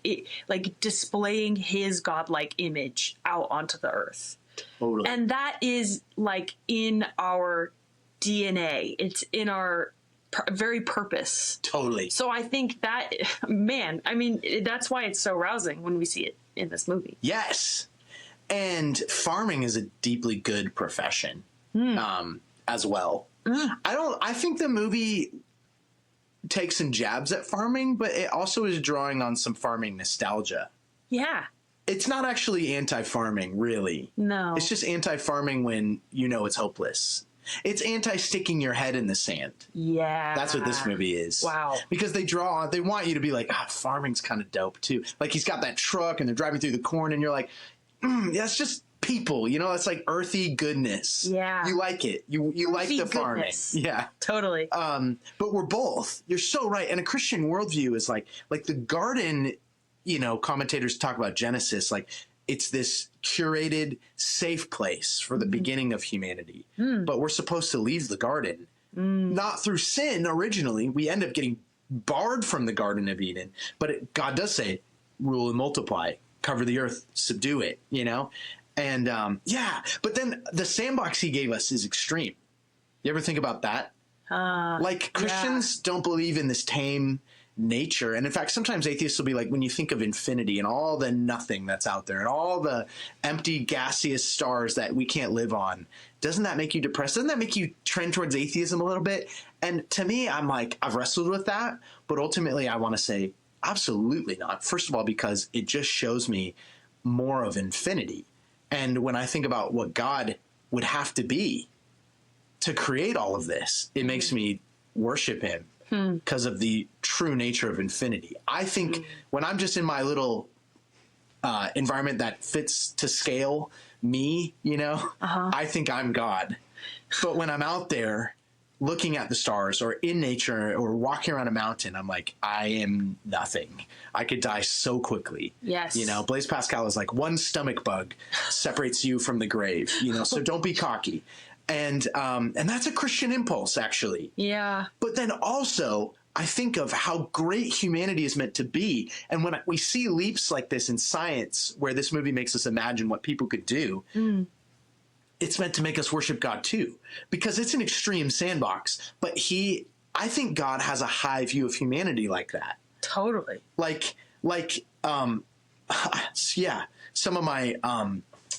displaying his godlike image out onto the earth. Totally. And that is like in our DNA. It's in our very purpose. Totally. So I think that, man, I mean, that's why it's so rousing when we see it in this movie. Yes. And farming is a deeply good profession as well. I think the movie takes some jabs at farming, but it also is drawing on some farming nostalgia. Yeah. It's not actually anti-farming, really. No. It's just anti-farming when you know it's hopeless. It's anti-sticking your head in the sand. Yeah. That's what this movie is. Wow. Because they want you to be like, farming's kind of dope too. Like he's got that truck and they're driving through the corn and you're like, that's just people, you know, it's like earthy goodness. Yeah. You like it. You like the farming. Goodness. Yeah. Totally. But we're both. You're so right. And a Christian worldview is like the garden, you know, commentators talk about Genesis, like it's this curated, safe place for the beginning of humanity. But we're supposed to leave the garden. Not through sin originally. We end up getting barred from the Garden of Eden. But God does say, rule and multiply, cover the earth, subdue it, you know? And but then the sandbox he gave us is extreme. You ever think about that? Like Christians don't believe in this tame nature. And in fact, sometimes atheists will be like, when you think of infinity and all the nothing that's out there and all the empty gaseous stars that we can't live on, doesn't that make you depressed? Doesn't that make you trend towards atheism a little bit? And to me, I'm like, I've wrestled with that, but ultimately I want to say, Absolutely not. First of all, because it just shows me more of infinity. And when I think about what God would have to be to create all of this, it makes me worship him because of the true nature of infinity. I think when I'm just in my little environment that fits to scale me, I think I'm God. But when I'm out there looking at the stars or in nature or walking around a mountain, I'm like, I am nothing. I could die so quickly. Yes. Blaise Pascal is like, one stomach bug separates you from the grave, so don't be cocky. And that's a Christian impulse, actually. Yeah. But then also, I think of how great humanity is meant to be. And when we see leaps like this in science, where this movie makes us imagine what people could do, it's meant to make us worship God too, because it's an extreme sandbox. But I think God has a high view of humanity like that. Totally.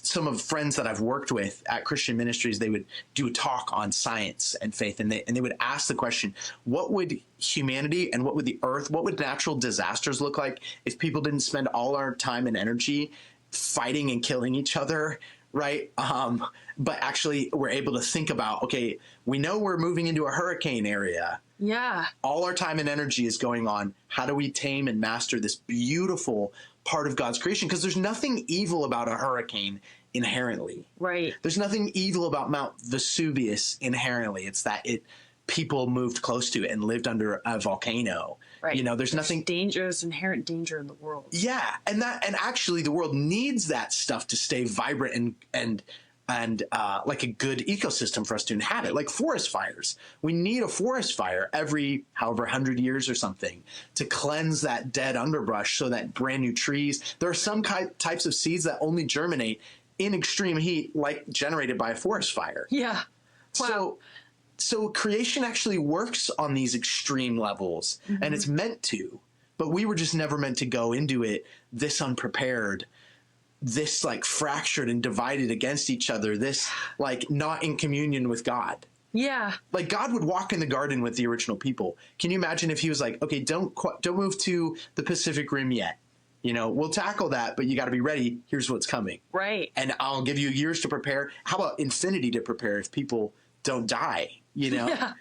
Some of friends that I've worked with at Christian ministries, they would do a talk on science and faith, and they would ask the question, what would humanity and what would the earth, what would natural disasters look like if people didn't spend all our time and energy fighting and killing each other, right? But actually we're able to think about, okay, we know we're moving into a hurricane area. Yeah. All our time and energy is going on, how do we tame and master this beautiful part of God's creation? Because there's nothing evil about a hurricane inherently. Right. There's nothing evil about Mount Vesuvius inherently. It's that people moved close to it and lived under a volcano. Right. There's nothing dangerous, inherent danger in the world. Yeah, and actually the world needs that stuff to stay vibrant and like a good ecosystem for us to inhabit, like forest fires. We need a forest fire every however 100 years or something to cleanse that dead underbrush so that brand new trees. There are some types of seeds that only germinate in extreme heat, like generated by a forest fire. Yeah. Wow. So creation actually works on these extreme levels, and it's meant to, but we were just never meant to go into it this unprepared, this like fractured and divided against each other, this like not in communion with God. Yeah. Like God would walk in the garden with the original people. Can you imagine if he was like, okay, don't move to the Pacific Rim yet. We'll tackle that, but you got to be ready. Here's what's coming. Right. And I'll give you years to prepare. How about infinity to prepare if people don't die? Yeah.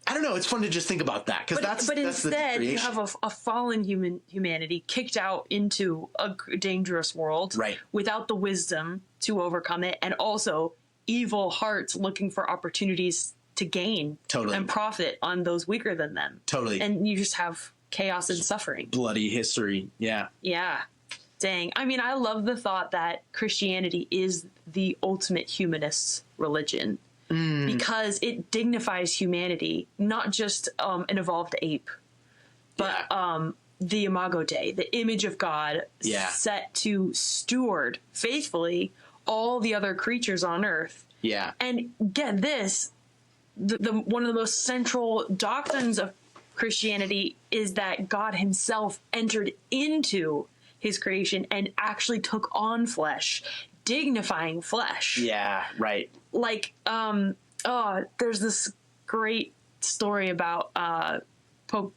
I don't know. It's fun to just think about that because that's instead the you have a fallen humanity kicked out into a dangerous world, right, without the wisdom to overcome it, and also evil hearts looking for opportunities to gain and profit on those weaker than them. Totally. And you just have chaos and suffering. Bloody history. Yeah. Yeah. Dang. I mean, I love the thought that Christianity is the ultimate humanist religion. Because it dignifies humanity, not just an evolved ape, but the Imago Dei, the image of God, set to steward faithfully all the other creatures on earth. Yeah. And get this, the one of the most central doctrines of Christianity is that God himself entered into his creation and actually took on flesh, dignifying flesh. Yeah, right. Like, there's this great story about Pope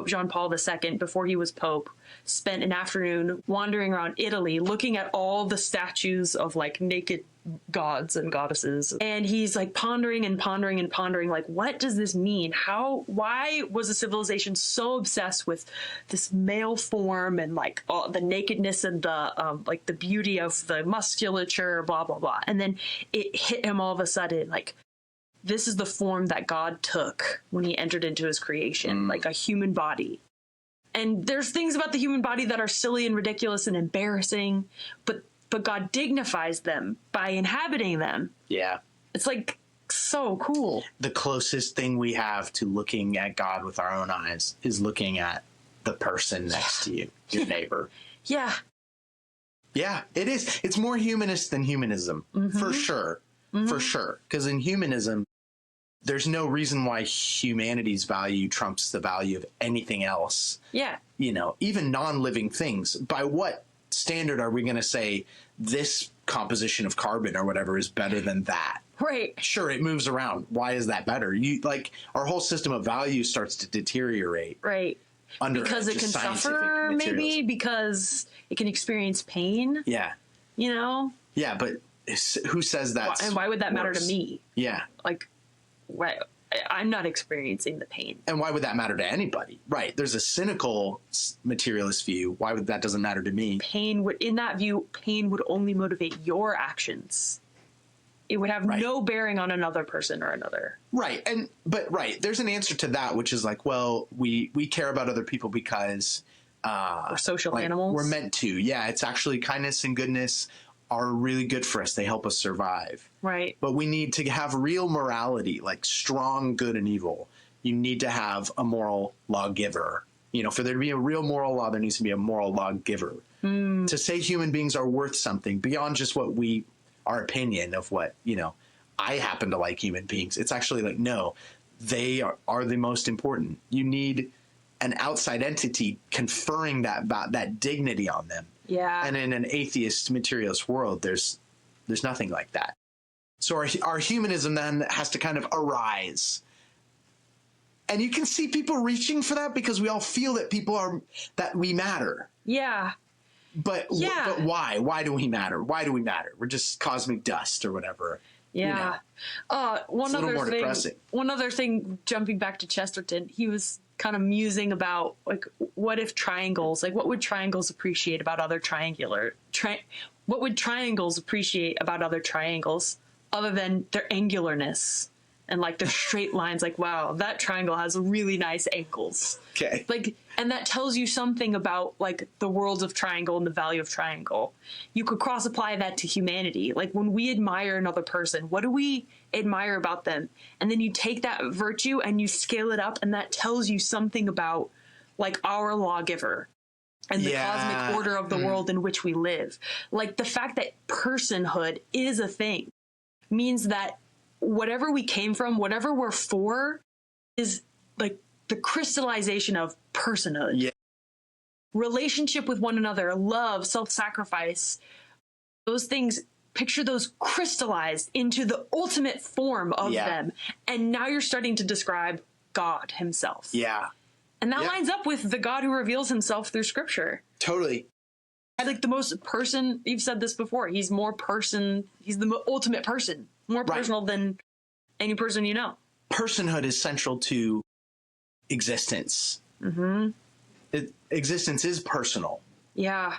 John Paul II, before he was Pope, spent an afternoon wandering around Italy looking at all the statues of like naked gods and goddesses. And he's like pondering and pondering and pondering, like, what does this mean? Why was a civilization so obsessed with this male form and like all the nakedness and the like the beauty of the musculature, blah, blah, blah. And then it hit him all of a sudden, like, this is the form that God took when he entered into his creation, like a human body. And there's things about the human body that are silly and ridiculous and embarrassing, but God dignifies them by inhabiting them. Yeah. It's like so cool. The closest thing we have to looking at God with our own eyes is looking at the person next to you, your neighbor. Yeah. Yeah, it is. It's more humanist than humanism, for sure. For sure. Because in humanism, there's no reason why humanity's value trumps the value of anything else. Yeah. Even non-living things. By what standard are we going to say this composition of carbon or whatever is better than that? Right. Sure, it moves around. Why is that better? Our whole system of value starts to deteriorate. Right. under because it just can scientific suffer, maybe materialism. because it can experience pain. Yeah. You know, Yeah, but who says that? and why would that matter to me? Yeah. Like, why? I'm not experiencing the pain. And why would that matter to anybody? Right. There's a cynical materialist view. Why would that doesn't matter to me? Pain would, in that view, pain would only motivate your actions. It would have no bearing on another person or another. Right. But there's an answer to that, which is like, well, we care about other people because We're social animals. We're meant to. Yeah, it's actually kindness and goodness are really good for us. They help us survive. Right. But we need to have real morality, like strong good and evil. You need to have a moral lawgiver. You know, for there to be a real moral law, there needs to be a moral lawgiver. To say human beings are worth something beyond just our opinion of what, I happen to like human beings. It's actually like, no, they are the most important. You need an outside entity conferring that dignity on them. Yeah. And in an atheist materialist world, there's nothing like that. So our humanism then has to kind of arise. And you can see people reaching for that because we all feel that we matter. Yeah. But why? Why do we matter? Why do we matter? We're just cosmic dust or whatever. Yeah. One other thing, jumping back to Chesterton, he was kind of musing about, like, what if triangles, like, what would triangles appreciate about other what would triangles appreciate about other triangles other than their angularness and, like, their straight lines? Like, wow, that triangle has really nice angles. Okay. Like, and that tells you something about, like, the worlds of triangle and the value of triangle. You could cross apply that to humanity. Like, when we admire another person, what do we admire about them? And then you take that virtue and you scale it up, and that tells you something about, like, our lawgiver and the cosmic order of the world in which we live. Like, the fact that personhood is a thing means that whatever we came from, whatever we're for, is, like, the crystallization of personhood. Yeah. Relationship with one another, love, self-sacrifice, those things, picture those crystallized into the ultimate form of them. And now you're starting to describe God himself. Yeah. And that lines up with the God who reveals himself through scripture. Totally. Like, the most person, you've said this before, he's the ultimate person, more personal than any person you know. Personhood is central to existence. Mm-hmm. Existence is personal. Yeah.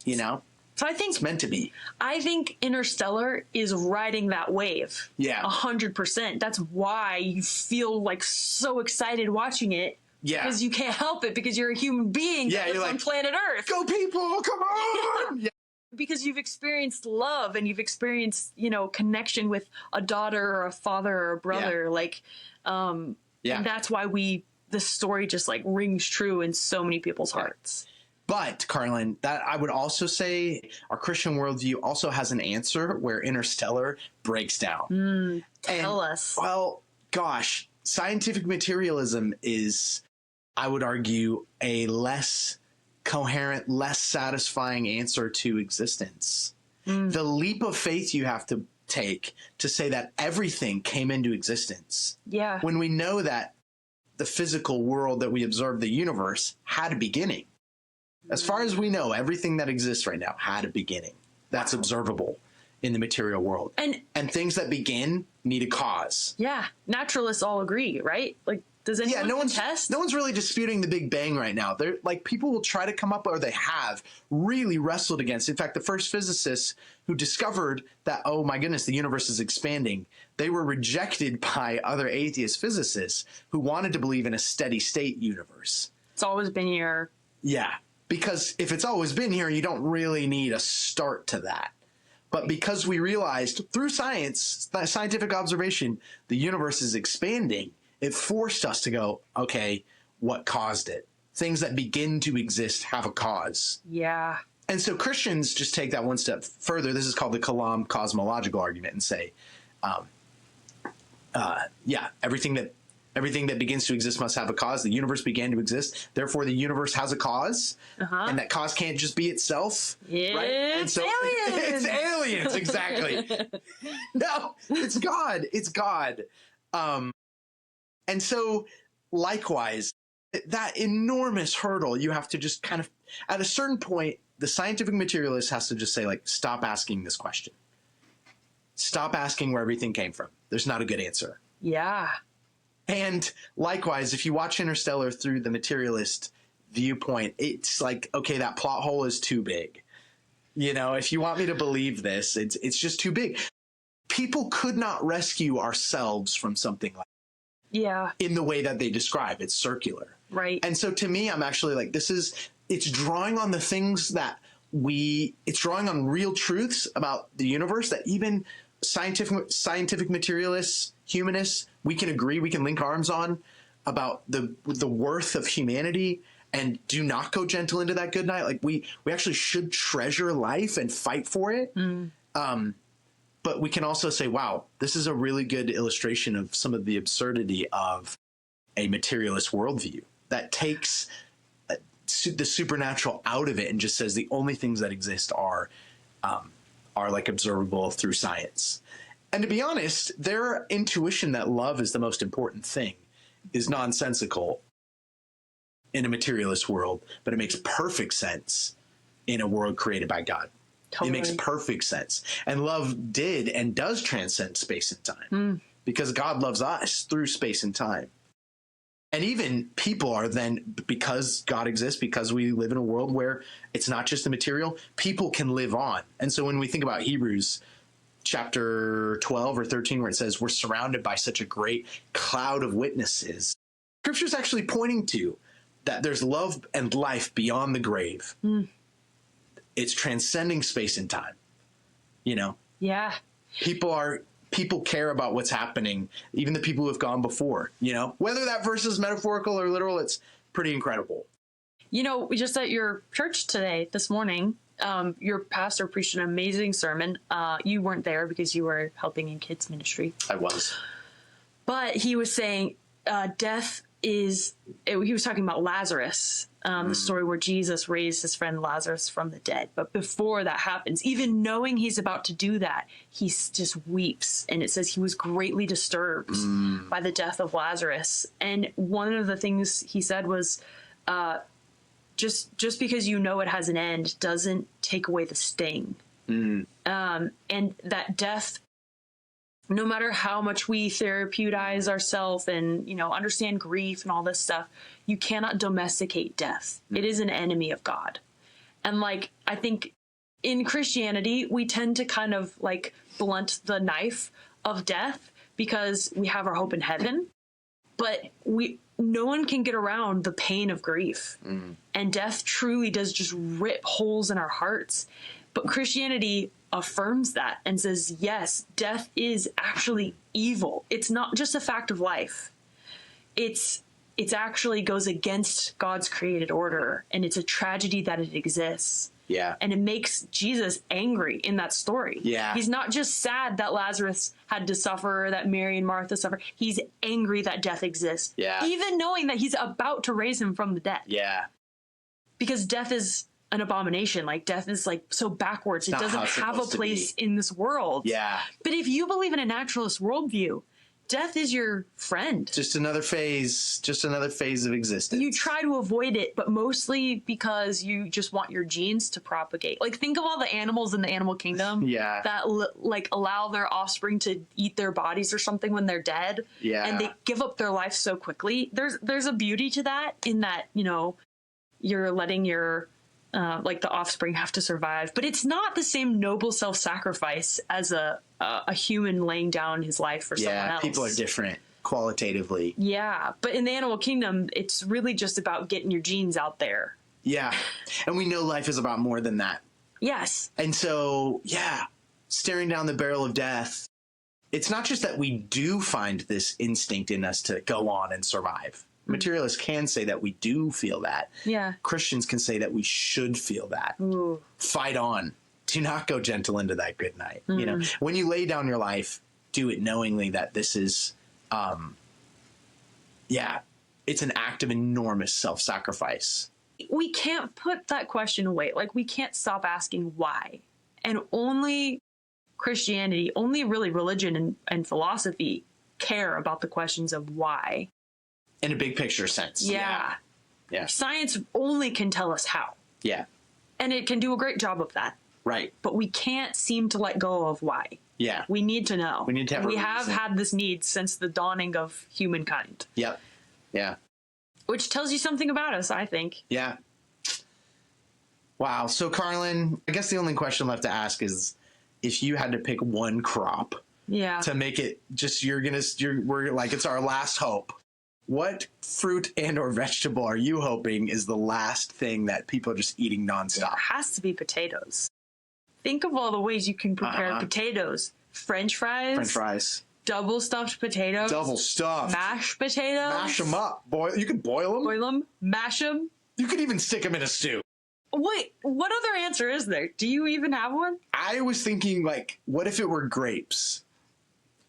So I think it's meant to be. I think Interstellar is riding that wave. Yeah. 100%. That's why you feel, like, so excited watching it. Yeah. Because you can't help it, because you're a human being that lives on planet Earth. Go people, come on! Yeah. Because you've experienced love and you've experienced, connection with a daughter or a father or a brother. Like, and that's why this story just, like, rings true in so many people's hearts. But, Carlin, that I would also say our Christian worldview also has an answer where Interstellar breaks down. Tell us. Well, gosh, scientific materialism is, I would argue, a less coherent, less satisfying answer to existence. The leap of faith you have to take to say that everything came into existence. Yeah. When we know that the physical world that we observe, the universe, had a beginning. As far as we know, everything that exists right now had a beginning. That's observable in the material world. And things that begin need a cause. Yeah. Naturalists all agree, right? Like, does anyone contest? No one's really disputing the Big Bang right now. They're like, people will try to come up, or they have really wrestled against. In fact, the first physicists who discovered that, oh my goodness, the universe is expanding, they were rejected by other atheist physicists who wanted to believe in a steady state universe. It's always been here. Yeah, because if it's always been here, you don't really need a start to that. But because we realized through science, scientific observation, the universe is expanding, it forced us to go, okay, what caused it? Things that begin to exist have a cause. Yeah. And so Christians just take that one step further. This is called the Kalam cosmological argument, and say, everything that begins to exist must have a cause. The universe began to exist. Therefore, the universe has a cause. And that cause can't just be itself. Yeah, right? And so aliens. It's aliens, exactly. No, it's God. It's God. And so, likewise, that enormous hurdle, you have to just kind of, at a certain point, the scientific materialist has to just say, like, stop asking this question. Stop asking where everything came from. There's not a good answer. Yeah. And likewise, if you watch Interstellar through the materialist viewpoint, it's like, okay, that plot hole is too big. You know, if you want me to believe this, it's just too big. People could not rescue ourselves from something like Yeah. in the way that they describe. It's circular. Right. And so to me, I'm actually like, it's drawing on the things that it's drawing on real truths about the universe that even scientific materialists, humanists, we can agree, we can link arms on about the worth of humanity, and do not go gentle into that good night. Like we actually should treasure life and fight for it. But we can also say, wow, this is a really good illustration of some of the absurdity of a materialist worldview that takes the supernatural out of it and just says the only things that exist are like observable through science. And to be honest, their intuition that love is the most important thing is nonsensical in a materialist world, but it makes perfect sense in a world created by God. Totally. It makes perfect sense. And love did and does transcend space and time because God loves us through space and time. And even people are then, because God exists, because we live in a world where it's not just the material, people can live on. And so when we think about Hebrews chapter 12 or 13, where it says we're surrounded by such a great cloud of witnesses, Scripture's actually pointing to that there's love and life beyond the grave. It's transcending space and time. You know? Yeah. People care about what's happening, even the people who have gone before, you know? Whether that verse is metaphorical or literal, it's pretty incredible. You know, we just at your church this morning, your pastor preached an amazing sermon. You weren't there because you were helping in kids ministry. I was. But he was saying death he was talking about Lazarus, the story where Jesus raised his friend Lazarus from the dead. But before that happens, even knowing he's about to do that, he just weeps. And it says he was greatly disturbed by the death of Lazarus. And one of the things he said was, just because you know it has an end doesn't take away the sting. And that death, no matter how much we therapeutize ourselves and, understand grief and all this stuff, you cannot domesticate death. It is an enemy of God. And I think in Christianity, we tend to kind of blunt the knife of death because we have our hope in heaven, but no one can get around the pain of grief. And death truly does just rip holes in our hearts. But Christianity affirms that and says, yes, death is actually evil. It's not just a fact of life. It's actually goes against God's created order, and it's a tragedy that it exists. Yeah. And it makes Jesus angry in that story. Yeah. He's not just sad that Lazarus had to suffer, that Mary and Martha suffer. He's angry that death exists. Yeah. Even knowing that he's about to raise him from the dead. Yeah. Because death is an abomination. Death is so backwards. It doesn't have a place in this world. Yeah. But if you believe in a naturalist worldview, death is your friend. Just another phase of existence. You try to avoid it, but mostly because you just want your genes to propagate. Think of all the animals in the animal kingdom that allow their offspring to eat their bodies or something when they're dead. Yeah. And they give up their life so quickly. There's a beauty to that in that, you're letting your the offspring have to survive, but it's not the same noble self-sacrifice as a human laying down his life for someone else. Yeah, people are different qualitatively. Yeah, but in the animal kingdom, it's really just about getting your genes out there. Yeah, and we know life is about more than that. Yes. And so, staring down the barrel of death, it's not just that we do find this instinct in us to go on and survive. Materialists can say that we do feel that. Yeah. Christians can say that we should feel that. Ooh. Fight on. Do not go gentle into that good night. When you lay down your life, do it knowingly that this is, it's an act of enormous self-sacrifice. We can't put that question away. We can't stop asking why. And only Christianity, only really religion and philosophy care about the questions of why. In a big picture sense. Yeah. Yeah. Science only can tell us how. Yeah. And it can do a great job of that. Right. But we can't seem to let go of why. Yeah. We need to know. We need to have a We have reason. had this need since the dawning of humankind. Yep. Yeah. Which tells you something about us, I think. Yeah. Wow. So, Carlin, I guess the only question left to ask is if you had to pick one crop Yeah. to make it just, we're like, it's our last hope. What fruit and or vegetable are you hoping is the last thing that people are just eating nonstop? It has to be potatoes. Think of all the ways you can prepare potatoes. French fries. French fries. Double stuffed potatoes. Double stuffed. Mashed potatoes. Mash them up. You could boil them. Boil them. Mash them. You could even stick them in a stew. Wait, what other answer is there? Do you even have one? I was thinking, like, what if it were grapes?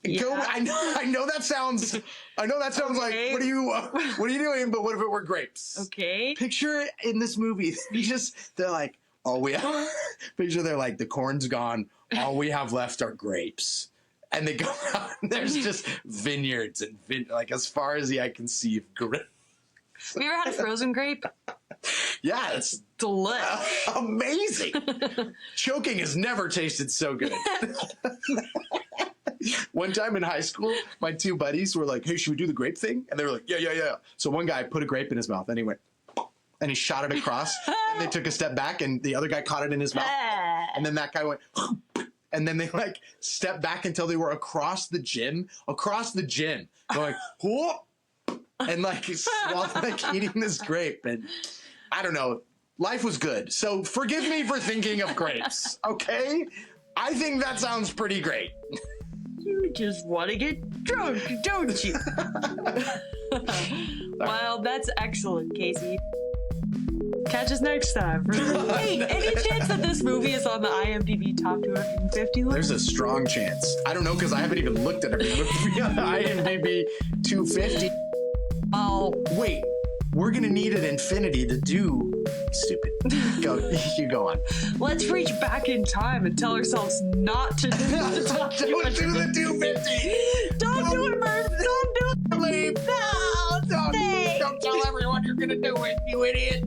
Yeah. I know that sounds Okay. like, what are you doing? But what if it were grapes? Okay. Picture it in this movie. They're like, they're like, the corn's gone. All we have left are grapes. And they go out and there's just vineyards and like as far as the eye can see of grapes. Have you ever had a frozen grape? Yeah, it's Delish. amazing. Choking has never tasted so good. One time in high school, my two buddies were like, hey, should we do the grape thing? And they were like, yeah. So one guy put a grape in his mouth and he went, and he shot it across. And they took a step back and the other guy caught it in his mouth. And then that guy went, and then they like stepped back until they were across the gym. They're like, whoop. And like, like eating this grape. And I don't know. Life was good. So forgive me for thinking of grapes. Okay? I think that sounds pretty great. You just want to get drunk, don't you? Well, that's excellent, Casey. Catch us next time. Hey, any chance that this movie is on the IMDb top 250 list? There's a strong chance. I don't know because I haven't even looked at every movie on the IMDb 250. Oh, Wait, we're going to need an infinity to do... Stupid. You go on. let's reach back in time and tell ourselves not to do the top Don't do the 250. Don't do it, Murph. Don't do it. Leave. No, stay. Don't tell everyone you're going to do it, you idiot.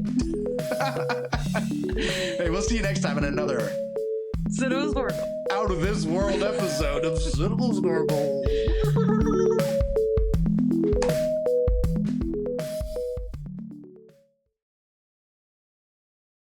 Hey, we'll see you next time in another Cinema Snorkel. out of this world episode of Cinema Snorkel.